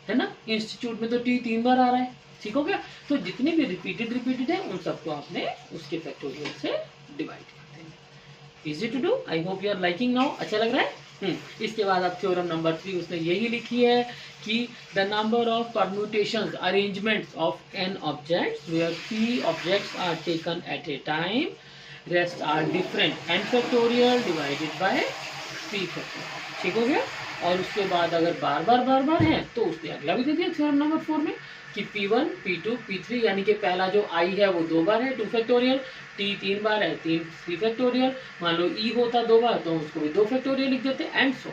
है ना। इंस्टीट्यूट में तो टी 3 बार आ रहा है, ठीक हो गया। तो जितने भी रिपीटेड है उन सबको आपने उसके फैक्टोरियल से डिवाइड कर देना। Easy to do, I hope you are liking now. अच्छा लग रहा है? इसके बाद अब थ्योरम नंबर 3 उसने यही लिखी है कि the number of permutations arrangements of N objects where p objects are taken at a time, rest are different, n factorial divided by p factorial. ठीक हो गया। और उसके बाद अगर बार बार है तो उसने अगला भी दे दिया थ्योरम नंबर 4 में कि p1 p2 p3, यानी कि पहला जो i है वो 2 बार है 2 फैक्टोरियल, t 3 बार है 3 फैक्टोरियल, मान लो e होता 2 बार तो उसको भी 2 फैक्टोरियल लिख देते एंड सो।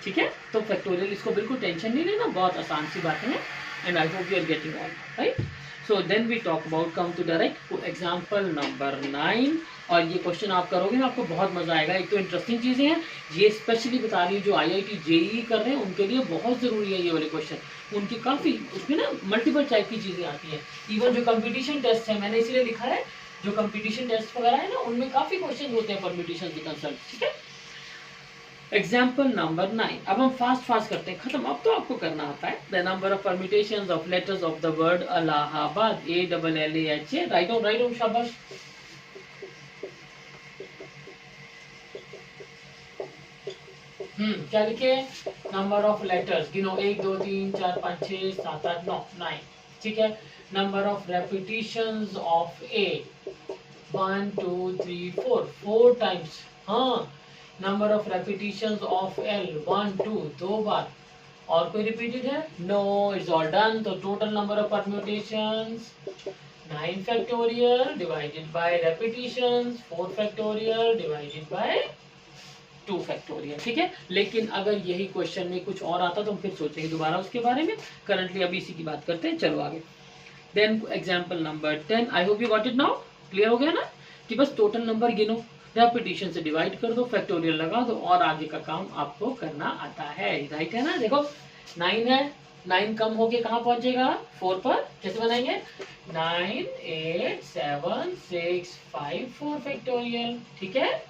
ठीक है, तो फैक्टोरियल इसको बिल्कुल टेंशन नहीं लेना, बहुत आसान सी बातें हैं। And I hope you are getting all right. So then we talk about, come to direct example number 9। और ये क्वेश्चन आप करोगे ना आपको बहुत मजा आएगा। एक तो इंटरेस्टिंग चीजें हैं, ये स्पेशली बता रही है जो IIT JEE कर रहे हैं उनके लिए बहुत जरूरी है ये वाले क्वेश्चन। उनकी काफी उसमें ना मल्टीपल टाइप की चीजें आती है। इवन जो कंपटीशन टेस्ट है, मैंने इसलिए लिखा है, जो कंपटीशन टेस्ट वगैरह है ना उनमें काफी क्वेश्चन होते हैं परम्यूटेशन के कंसर्न। ठीक है, एग्जाम्पल नंबर 9। अब हम फास्ट करते हैं, खत्म, अब तो आपको करना आता है। The number of permutations of letters of the word Allahabad, ALLAHA, right on शाबाश। क्या लिखे? नंबर ऑफ लेटर्स गिनो, 1 2 3 4 5 6 7 8 9 9। ठीक है। Number of repetitions of A, 1 2 3 4 4 times. हाँ। Number of repetitions of L, 1 2 2 बार। और कोई रिपीटेड है? No, it's all done. तो total number of permutations 9 factorial divided by repetitions 4 factorial divided by 2 factorial. ठीक है, लेकिन अगर यही क्वेश्चन में कुछ और आता तो हम फिर सोचेंगे दोबारा उसके बारे में। करंटली अभी इसी की बात करते हैं, चलो आगे। Then example number 10, I hope you got it now. Clear हो गया ना कि बस टोटल नंबर गिनो, रेपिटेशन से डिवाइड कर दो, फैक्टोरियल लगा दो और आगे का काम आपको करना आता है। राइट है ना। देखो 9 है, 9 कम होके कहाँ पहुंचेगा? 4 पर। कैसे बनाएंगे? 9 8 7 6 5 4 फैक्टोरियल। ठीक है,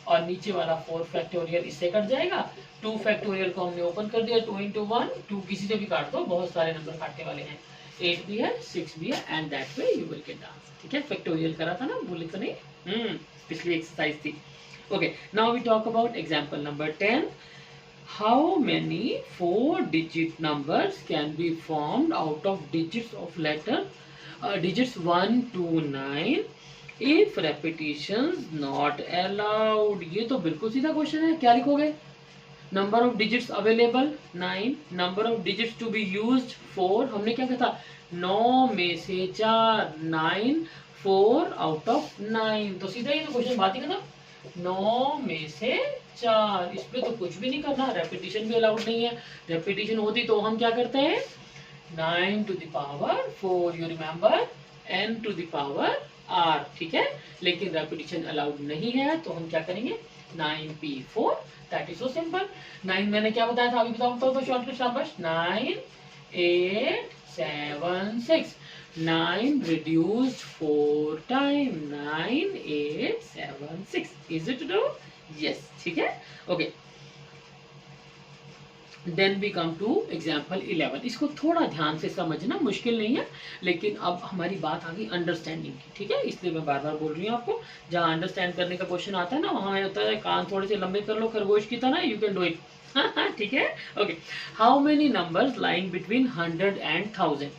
और नीचे वाला 4 फैक्टोरियल इससे कट जाएगा। 2 फैक्टोरियल को हमने ओपन कर दिया, 2 into 1, 2 किसी से भी काट दो, बहुत सारे नंबर काटने वाले हैं। 8 भी है, 6 भी है, and that way you will get the answer. ठीक है, फैक्टोरियल करा था ना, बोले तो नहीं। पिछली एक्सरसाइज थी। Okay, now we talk about example number 10। How many 4 digit numbers can be formed out of digits of letter digits 1 to 9 if repetitions not allowed? ये तो बिल्कुल सीधा क्वेश्चन है। क्या लिखोगे? Number of digits available 9, number of digits to be used 4। हमने क्या कहा था? 9 में से 4, 9 4 आउट ऑफ 9। तो सीधा ही तो क्वेश्चन, बात ही खत्म। 9 में से 4, इस पे तो कुछ भी नहीं करना, रेपिटेशन भी अलाउड नहीं है। रेपिटेशन होती तो हम क्या करते हैं? 9 to the power 4, you remember, n to the power r। ठीक है, लेकिन रेपिटेशन अलाउड नहीं है तो हम क्या करेंगे? 9p4, that is so simple. 9 मैंने क्या बताया था, अभी बताओ तो शॉर्टकट शाबाश। 9 8 7 6, 9 reduced 4 time, 9 8 7 6, is it true? yes। ठीक है, okay. Then we come to example 11। इसको थोड़ा ध्यान से समझना, मुश्किल नहीं है, लेकिन अब हमारी बात आ गई अंडरस्टैंडिंग की। ठीक है, इसलिए मैं बार बार बोल रही हूँ आपको, जहाँ अंडरस्टैंड करने का क्वेश्चन आता है ना वहाँ होता है कान थोड़े से लंबे कर लो खरगोश की तरह, यू कैन डू इट। ठीक है, okay. How many numbers lying between 100 and 1000?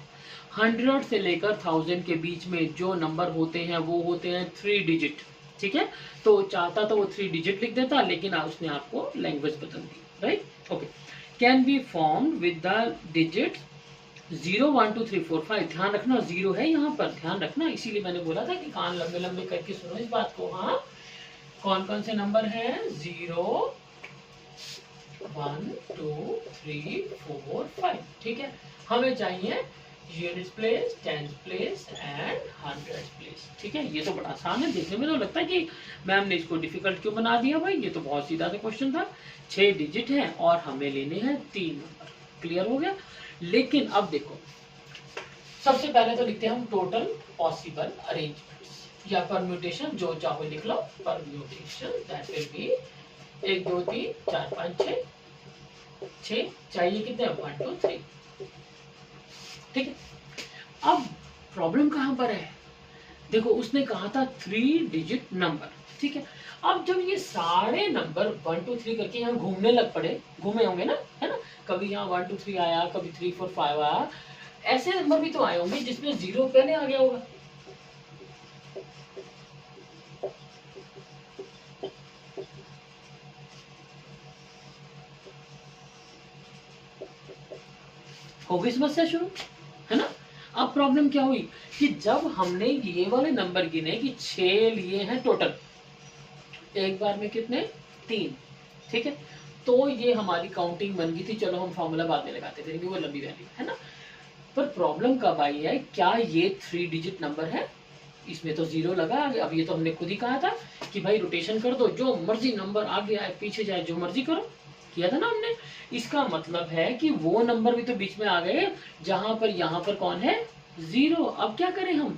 100 से लेकर 1000 के बीच में जो नंबर होते हैं वो होते हैं 3 डिजिट। ठीक है, तो चाहता तो वो 3 डिजिट लिख देता, लेकिन उसने आपको लैंग्वेज बदल दी, right, okay. Can be form with the digit 0 1 2 3 4 5। ध्यान रखना, 0 है यहाँ पर, ध्यान रखना, इसीलिए मैंने बोला था कि कान लंबे लंबे करके सुनो इस बात को। हाँ, कौन कौन से नंबर हैं? 0 1 2 3 4 5। ठीक है, हमें चाहिए units place, tens place and hundreds place. ठीक है, ये तो बड़ा आसान है, देखने में तो लगता है कि मैम ने इसको डिफिकल्ट क्यों बना दिया भाई, ये तो बहुत सीधा सा क्वेश्चन था। 6 डिजिट है और हमें लेने हैं 3 नंबर। क्लियर हो गया? लेकिन अब देखो, सबसे पहले तो लिखते हैं हम टोटल पॉसिबल अरेंजमेंट्स या परम्यूटेशन, जो चाहो लिख लो। परम्यूटेशन दैट विल बी 1 2 3 4 5 6 चाहिए कितने? 1 2 3। ठीक है, अब प्रॉब्लम कहां पर है? देखो, उसने कहा था 3 डिजिट नंबर। ठीक है, अब जब ये सारे नंबर 1 2 3 करके यहाँ घूमने लग पड़े, घूमे होंगे ना, है ना, कभी यहाँ 1 2 3 आया, कभी 3 4 5 आया, ऐसे नंबर भी तो आए होंगे जिसमें 0 पहले आ गया होगा। हो गई समस्या शुरू, है ना? अब प्रॉब्लम क्या हुई कि जब हमने ये वाले नंबर गिने कि 6 लिए हैं टोटल, एक बार में कितने? 3। ठीक है, तो ये हमारी काउंटिंग बन गई थी। चलो हम फॉर्मूला बाद में लगाते थे, वो लंबी वैल्यू है ना। पर प्रॉब्लम कब आई है? क्या ये 3 डिजिट नंबर है? इसमें तो 0 लगा। अब ये तो हमने खुद ही कहा था कि भाई रोटेशन कर दो, जो मर्जी नंबर आगे आए पीछे जाए, जो मर्जी करो, किया था ना हमने। इसका मतलब है कि वो नंबर भी तो बीच में आ गए जहां पर यहाँ पर कौन है? 0। अब क्या करें हम?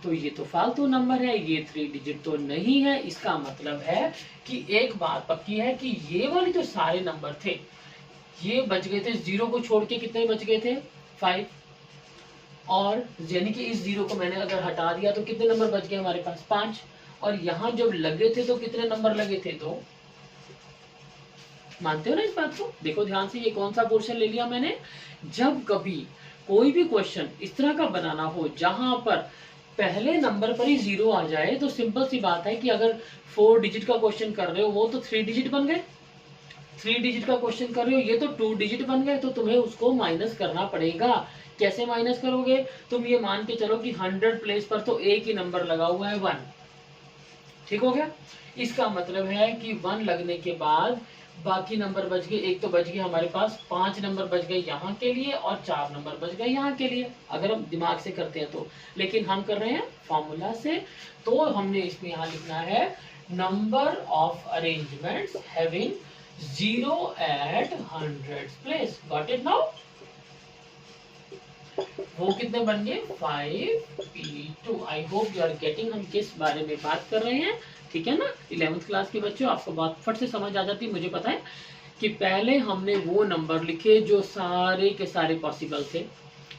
तो ये तो फालतू नंबर है, ये 3 डिजिट तो नहीं है। इसका मतलब है कि एक बात पक्की है कि ये वाले जो सारे नंबर थे ये बच गए थे। 0 को छोड़ के कितने बच गए थे? 5। और यानी कि इस 0 को मैंने अगर हटा दिया तो कितने नंबर बच गए हमारे पास? 5। और यहाँ जब लगे थे तो कितने नंबर लगे थे? 2। मानते हो ना इस बात को? देखो ध्यान से, ये कौन सा पोर्शन ले लिया मैंने? जब कभी कोई भी क्वेश्चन इस तरह का बनाना हो जहां पर पहले नंबर पर ही 0 आ जाए, तो सिंपल सी बात है कि अगर 4 डिजिट का क्वेश्चन कर रहे हो वो तो 3 डिजिट बन गए, 3 डिजिट का क्वेश्चन कर रहे हो ये तो 2 डिजिट बन गए, तो तुम्हें उसको माइनस करना पड़ेगा। कैसे माइनस करोगे? तुम ये मान के चलो कि 100 प्लेस पर तो एक ही नंबर लगा हुआ है, 1। ठीक हो गया? इसका मतलब है कि 1 लगने के बाद बाकी नंबर बच गए। एक तो बच गया हमारे पास, 5 नंबर बच गए यहाँ के लिए और 4 नंबर बच गए यहाँ के लिए, अगर हम दिमाग से करते हैं तो। लेकिन हम कर रहे हैं फॉर्मूला से, तो हमने इसमें यहाँ लिखना है number of arrangements having 0 at 100 place. Got it now? वो कितने बन गए? 5p2। I hope you are getting हम किस बारे में बात कर रहे हैं। ठीक है ना? 11th क्लास के बच्चों, आपको बात फट से समझ आ जाती है, मुझे पता है कि पहले हमने वो नंबर लिखे जो सारे के सारे पॉसिबल थे।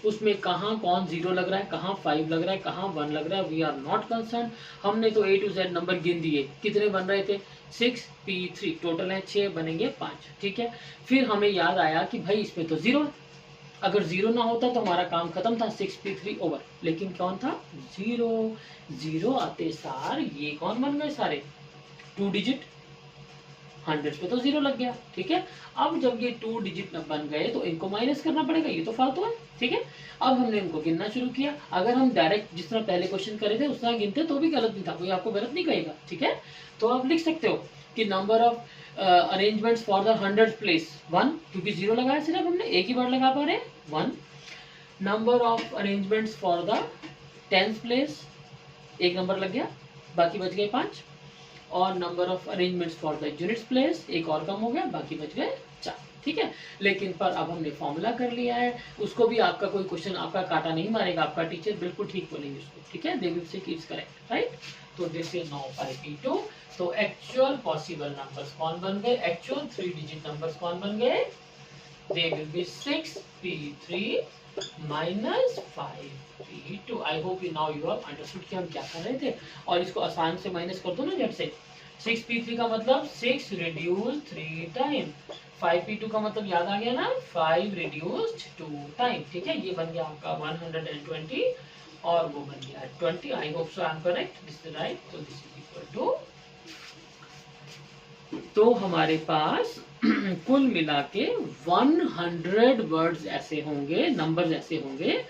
उसमें कहाँ कौन 0 लग रहा है, कहाँ 5 लग रहा है, कहाँ 1 लग रहा है, वी आर नॉट कंसर्न। हमने तो A to Z नंबर गिन दिए। कितने बन रहे थे? 6p3। टोटल है 6, बनेंगे 5। ठीक है, फिर हमें याद आया कि भाई इसमें तो 0 है, अगर 0 ना होता तो हमारा काम खत्म था, 6p3 ओवर। लेकिन कौन था? 0। 0 आते सार ये कौन बन गए सारे? 2 डिजिट। 100 पे तो 0 लग गया। ठीक है, अब जब ये 2 डिजिट बन गए तो इनको माइनस करना पड़ेगा, ये तो फालतू है। ठीक है, अब हमने इनको गिनना शुरू किया। अगर हम डायरेक्ट जिस तरह पहले क्वेश्चन करे थे उस तरह गिनते तो भी गलत नहीं था, कोई आपको गलत नहीं कहेगा। ठीक है, तो आप लिख सकते हो कि number of arrangements for the 100 place 1, क्योंकि 0 लगाया सिर्फ हमने, एक ही बार लगा पा रहे हैं 1। Number of arrangements for the 10th place, एक नंबर लग गया, बाकी बच गए 5। और number of arrangements for the units place, एक और कम हो गया, बाकी बच गए 4। ठीक है, लेकिन पर अब हमने फॉर्मूला कर लिया है, उसको भी आपका कोई क्वेश्चन आपका काटा नहीं मारेगा, आपका टीचर बिल्कुल ठीक बोलेंगे उसको। ठीक है, they will say it's correct, right? तो दिस इज नाउ 5p2। तो एक्चुअल पॉसिबल नंबर्स कौन बन गए? एक्चुअल 3 डिजिट नंबर्स कौन बन गए? They will be 6p3 minus 5p2। I hope you now you have understood कि हम क्या कर रहे थे। और इसको आसान से माइनस कर दो ना झट से, 6p3 का मतलब 6 रिड्यूस 3 टाइम, 5p2 का मतलब याद आ गया ना, 5 रिड्यूस्ड 2 टाइम। ठीक है, ये बन गया आपका 120 और वो बन गया 20। I hope so I am correct, this is right. तो दिस इज इक्वल टू, तो हमारे पास कुल मिला के 100 वर्ड्स ऐसे होंगे, नंबर्स ऐसे होंगे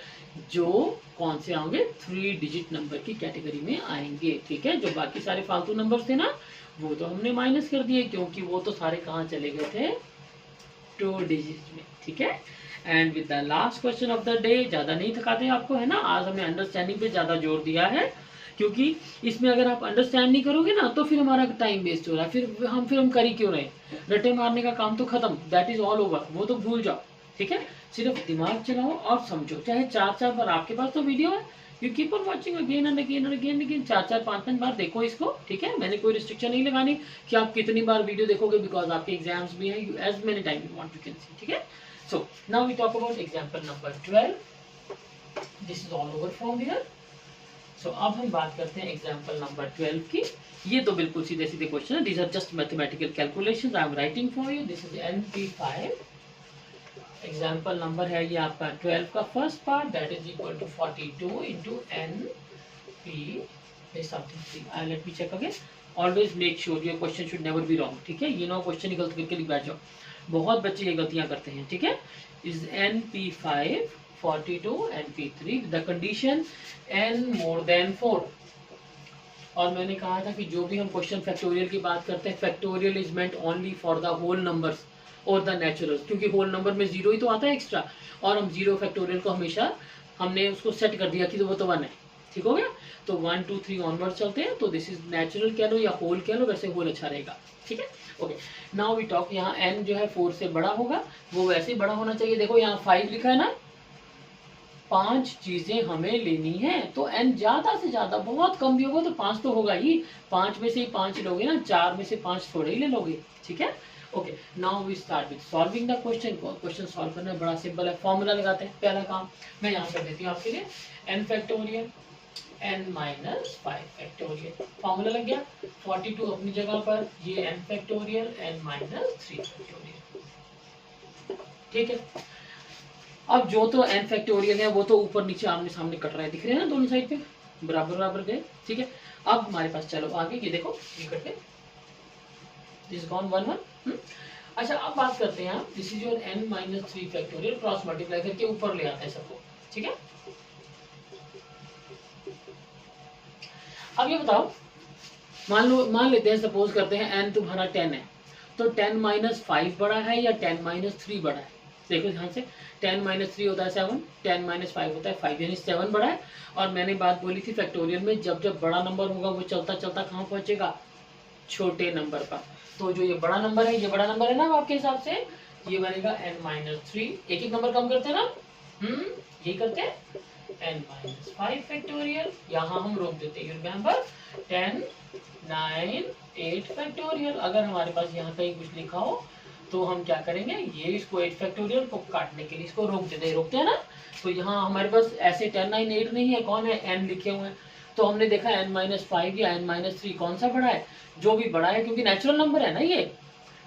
जो कौन से होंगे, 3 डिजिट नंबर की कैटेगरी में आएंगे। ठीक है, जो बाकी सारे फालतू नंबर्स थे ना वो तो हमने माइनस कर दिए, क्योंकि वो तो सारे कहाँ चले गए थे, 2 डिजिट में। ठीक है, and with the last question of the day, ज्यादा नहीं थकाते हैं आपको, है ना। आज हमने अंडरस्टैंडिंग पे ज्यादा जोर दिया है, क्योंकि इसमें अगर आप अंडरस्टैंड नहीं करोगे ना तो फिर हमारा टाइम वेस्ट हो रहा है, फिर हम कर ही क्यों रहे, रटे मारने का काम तो खत्म, दैट इज ऑल ओवर, वो तो भूल जाओ। ठीक है, सिर्फ दिमाग चलाओ और समझो, चाहे 4-4 बार, आपके पास तो वीडियो है, you keep on watching again and again and again again, 4-4 5-5 बार देखो इसको। ठीक है, मैंने कोई रिस्ट्रिक्शन नहीं लगानी कि आप कितनी बार वीडियो देखोगे, बिकॉज आपके एग्जाम्स भी है, as many time you want you can see. ठीक है, so now we talk about example number 12। This is all over from here. So अब हम बात करते हैं एग्जाम्पल नंबर 12 की। ये तो बिल्कुल सीधे सीधे क्वेश्चन है, these are just mathematical calculations I am writing for you. This is NP5। Example number है ये आपका 12 का first part, that is equal to 42 into NP something. Let me check again, always make sure your question should never be wrong. ठीक है, ये नो क्वेश्चन ही गलत करके लिख बैठ जाओ, बहुत बच्चे ये गलतियां करते हैं। ठीक है, is NP5 42 NP3 the condition n more than 4। और मैंने कहा था कि जो भी हम क्वेश्चन फैक्टोरियल की बात करते हैं, factorial is meant only for the whole numbers और द नेचुरल्स, क्योंकि होल नंबर में 0 ही तो आता है एक्स्ट्रा, और हम 0 फैक्टोरियल को हमेशा हमने उसको सेट कर दिया कि वो तो 1 है। ठीक हो गया, तो 1 2 3 ऑनवर्ड चलते हैं, तो दिस इज नेचुरल कह लो या होल कह लो, वैसे होल अच्छा रहेगा। ठीक है, ओके, नाउ वी टॉक, यहाँ n जो है 4 से बड़ा होगा, वो वैसे ही बड़ा होना चाहिए। देखो यहाँ 5 लिखा है ना, 5 चीजें हमें लेनी है, तो n ज्यादा से ज्यादा, बहुत कम भी होगा तो 5 तो होगा ही, 5 में से ही 5 लोगे ना, 4 में से 5 थोड़े ही ले लोगे। ठीक है, okay, now we start with solving the question. Question solve करना बड़ा सिंपल है, फॉर्मूला लगाते हैं। पहला काम मैं यहाँ कर देती हूँ आपके लिए, n factorial n minus 5 factorial, formula लग गया। 42 अपनी जगह पर, ये n factorial n minus 3 factorial. ठीक है, अब जो तो n फैक्टोरियल है वो तो ऊपर नीचे आमने सामने कट रहा है, दिख रहे हैं ना दोनों साइड पे, बराबर बराबर गए। ठीक है, अब हमारे पास चलो आगे, ये देखो ये कट गए, दिस गॉन 1 1। अच्छा, अब बात करते हैं, this is your n minus 3 factorial, cross multiply करके ऊपर ले आते हैं सबको। ठीक है, अब ये बताओ, मान लेते हैं, सपोज करते हैं n तुम्हारा 10 है, तो 10 माइनस 5 बड़ा है या 10 माइनस 3 बड़ा है। देखो ध्यान से, 10 माइनस 3 होता है 7, 10 माइनस 5 होता है 5, यानी 7 बड़ा है। और मैंने बात बोली थी फैक्टोरियल में जब जब बड़ा नंबर होगा वो चलता चलता कहाँ पहुंचेगा, छोटे नंबर पर। तो जो ये बड़ा नंबर है, ये बड़ा नंबर है ना आपके हिसाब से, ये बनेगा n माइनस 3, एक एक नंबर कम करते हैं ना, यही करते हैं, n माइनस 5 फैक्टोरियल, यहाँ हम रोक देते हैं, रिमेंबर 10 9 8 फैक्टोरियल। अगर हमारे पास यहाँ कहीं कुछ लिखा हो तो हम क्या करेंगे, ये इसको 8 फैक्टोरियल को काटने के लिए इसको रोकते हैं ना। तो यहाँ हमारे पास ऐसे 10 9 8 नहीं है, कौन है, n लिखे हुए हैं। तो हमने देखा n माइनस 5 या n माइनस 3 कौन सा बड़ा है, जो भी बड़ा है, क्योंकि नेचुरल नंबर है ना ये,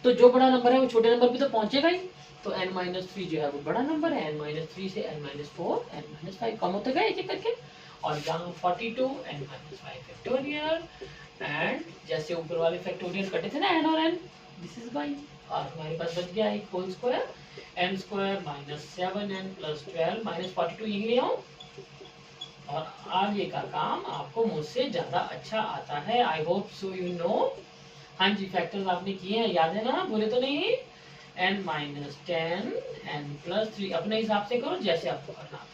तो जो बड़ा नंबर है वो छोटे नंबर पे तो पहुंचेगा ही। तो n माइनस 3 जो है वो बड़ा नंबर है, n माइनस 3 से n माइनस 4 n माइनस 5 कम होते गए एक एक करके। और यहाँ 42 n माइनस 5 फैक्टोरियल, एंड जैसे ऊपर वाले फैक्टोरियल कटे थे ना n और n, दिस इज गोइंग, और हमारे पास बच गया एक whole square, n square minus 7n plus 12 minus 42 यही ले आऊं। और आगे का काम आपको मुझसे ज्यादा अच्छा आता है, I hope so you know. हाँ जी, फैक्टर्स आपने किए हैं, याद है ना, बोले तो नहीं। n माइनस 10 n प्लस 3 अपने हिसाब से करो जैसे आपको करना है।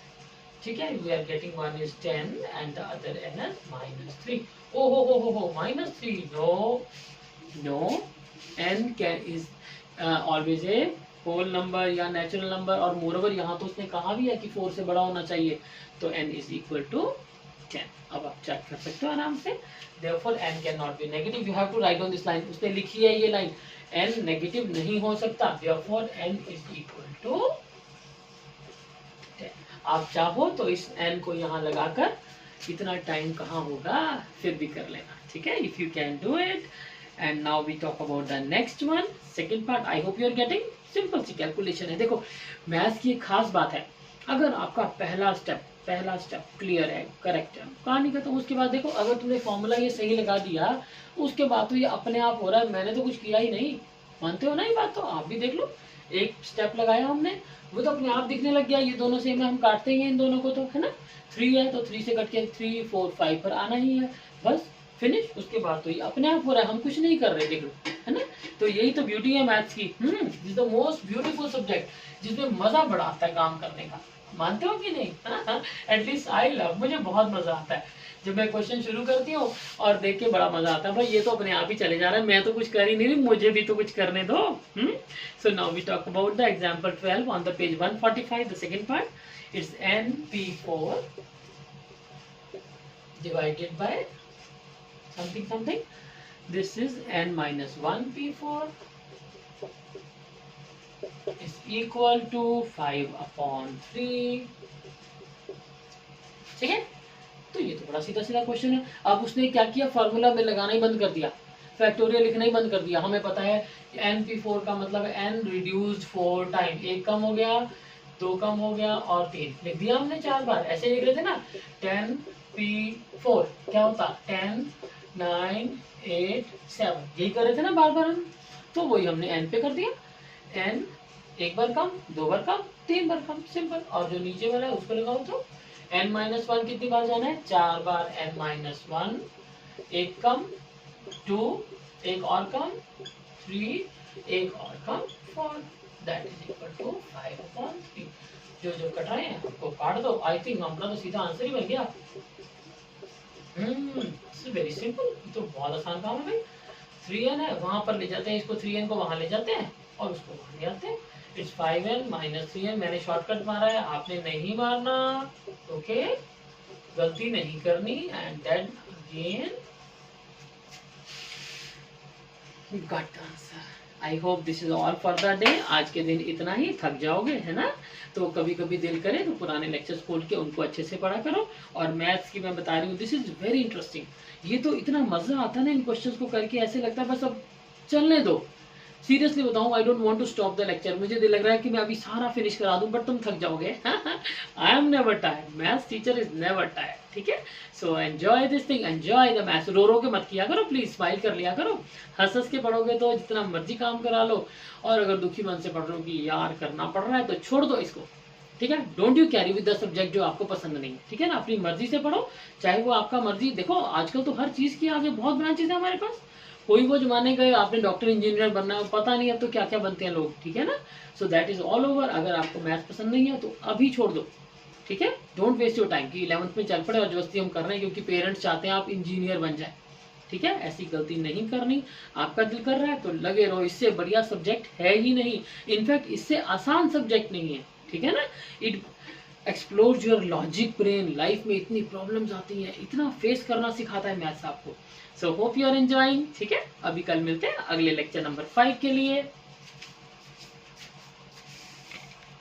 ठीक है, we are getting one is 10 and the other n is minus 3। ओ हो minus 3, no n can is always a whole number या नेचुरल नंबर, और मोरओवर यहाँ तो उसने कहा भी है कि 4 से बड़ा होना चाहिए, तो n इज इक्वल टू 10। अब आप चेक कर सकते हो आराम से, therefore n can not be negative, you have to write on this line. उसने लिखी है ये लाइन, n नेगेटिव नहीं हो सकता, therefore n is equal to 10। आप चाहो तो इस n को यहाँ लगाकर इतना टाइम कहाँ होगा फिर भी कर लेना। ठीक है, if you can do it and now we talk about the next one, second part. I hope you are getting. Simple सी कैलकुलेशन है। देखो मैथ्स की एक खास बात है, अगर आपका पहला स्टेप क्लियर है, करेक्ट है, कहानी खत्म। उसके बाद देखो अगर तुमने फॉर्मूला ये सही लगा दिया, उसके बाद तो ये अपने आप हो रहा है, मैंने तो कुछ किया ही नहीं। मानते हो ना ये बात? तो आप भी देख लो, एक स्टेप लगाया हमने, वो तो अपने आप दिखने लग गया। ये दोनों सेम है, हम काटते ही हैं इन दोनों को, तो है ना। 3 है तो 3 से कट के 3 4 5 पर आना ही है, बस फिनिश। उसके बाद तो ये अपने आप हो रहा है, हम कुछ नहीं कर रहे, देख लो, है ना। तो यही तो ब्यूटी है मैथ्स की। This the most beautiful subject जिसमें मजा बड़ा आता है काम करने का। मानते हो कि नहीं? एटलीस्ट आई लव, मुझे बहुत मजा आता है जब मैं क्वेश्चन शुरू करती हूँ और देख के बड़ा मजा आता है। भाई ये तो अपने आप ही चले जा रहा है, मैं तो कुछ कर ही नहीं रही, मुझे भी तो कुछ करने दो। So now we talk about the example 12 on the page 145, the second part. It's np4 divided by something. This is n minus 1 p4 is equal to 5/3। ठीक है, तो ये तो बड़ा सीधा सीधा क्वेश्चन है। अब उसने क्या किया, फॉर्मूला में लगाना ही बंद कर दिया, फैक्टोरियल लिखना ही बंद कर दिया। हमें पता है np4 का मतलब है n रिड्यूस्ड 4 टाइम, 1 कम हो गया, 2 कम हो गया और 3 लिख दिया हमने 4 बार। ऐसे लिख रहे थे ना, 10p4 क्या होता, 10 9 8 7, यही कर रहे थे ना बार बार हम। तो वही हमने n पे कर दिया, n 1 बार कम, 2 बार कम, 3 बार कम, सिंपल। और जो नीचे वाला है उस पर लगाओ तो n-1 कितनी बार जाना है, 4 बार n-1, 1 कम, 2 1 और कम, 3 1 और कम, 4, दैट इज इक्वल टू 5/3। जो जो कट रहे हैं उसको काट दो। आई थिंक हमारा तो सीधा आंसर ही बन गया। वेरी सिंपल, तो बहुत आसान काम है भाई। 3n है, वहां पर ले जाते हैं इसको, 3n को वहां ले जाते हैं और उसको वहां ले आते हैं। It's 5n minus 3n। मैंने शॉर्टकट मारा है, आपने नहीं मारना, ओके, गलती नहीं करनी। And then again got answer. I hope this is all for the day. आज के दिन इतना ही, थक जाओगे, है ना। तो कभी कभी दिल करे तो पुराने लेक्चर्स खोल के उनको अच्छे से पढ़ा करो। और मैथ्स की मैं बता रही हूँ, दिस इज वेरी इंटरेस्टिंग। ये तो इतना मजा आता है ना इन क्वेश्चंस को करके, ऐसे लगता है बस अब चलने दो। सीरियसली बताऊं, I don't want to stop the lecture. मुझे दिल लग रहा है कि मैं अभी सारा फिनिश करा दूं, बट तुम थक जाओगे। I am never tired, maths teacher is never tired. ठीक है, so enjoy this thing, enjoy the maths. रो रो के मत किया करो प्लीज, स्माइल कर लिया करो। हंस हंस के पढ़ोगे तो जितना मर्जी काम करा लो, और अगर दुखी मन से पढ़ रहे हो कि यार करना पड़ रहा है, तो छोड़ दो इसको। ठीक है, don't you carry with the subject जो आपको पसंद नहीं है। ठीक है ना, अपनी मर्जी से पढ़ो, चाहे वो आपका मर्जी। देखो आजकल तो हर चीज की आगे बहुत ब्रांचेस है हमारे पास। कोई वो जमाने गए आपने डॉक्टर इंजीनियर बनना है, पता नहीं अब तो क्या क्या बनते हैं लोग। ठीक है ना, so that is all over. अगर आपको मैथ्स पसंद नहीं है तो अभी छोड़ दो। ठीक है, डोंट वेस्ट योर टाइम कि 11th में चल पड़े और जबरदस्ती हम कर रहे हैं क्योंकि पेरेंट्स चाहते हैं आप इंजीनियर बन जाए। ठीक है, ऐसी गलती नहीं करनी। आपका दिल कर रहा है तो लगे रहो, इससे बढ़िया सब्जेक्ट है ही नहीं। इनफैक्ट इससे आसान सब्जेक्ट नहीं है। ठीक है ना, it explore your logic brain. Life में इतनी प्रॉब्लम्स आती हैं, इतना फेस करना सिखाता है मैथ्स आपको। So hope you are enjoying. ठीक है, अभी कल मिलते हैं अगले लेक्चर नंबर 5 के लिए।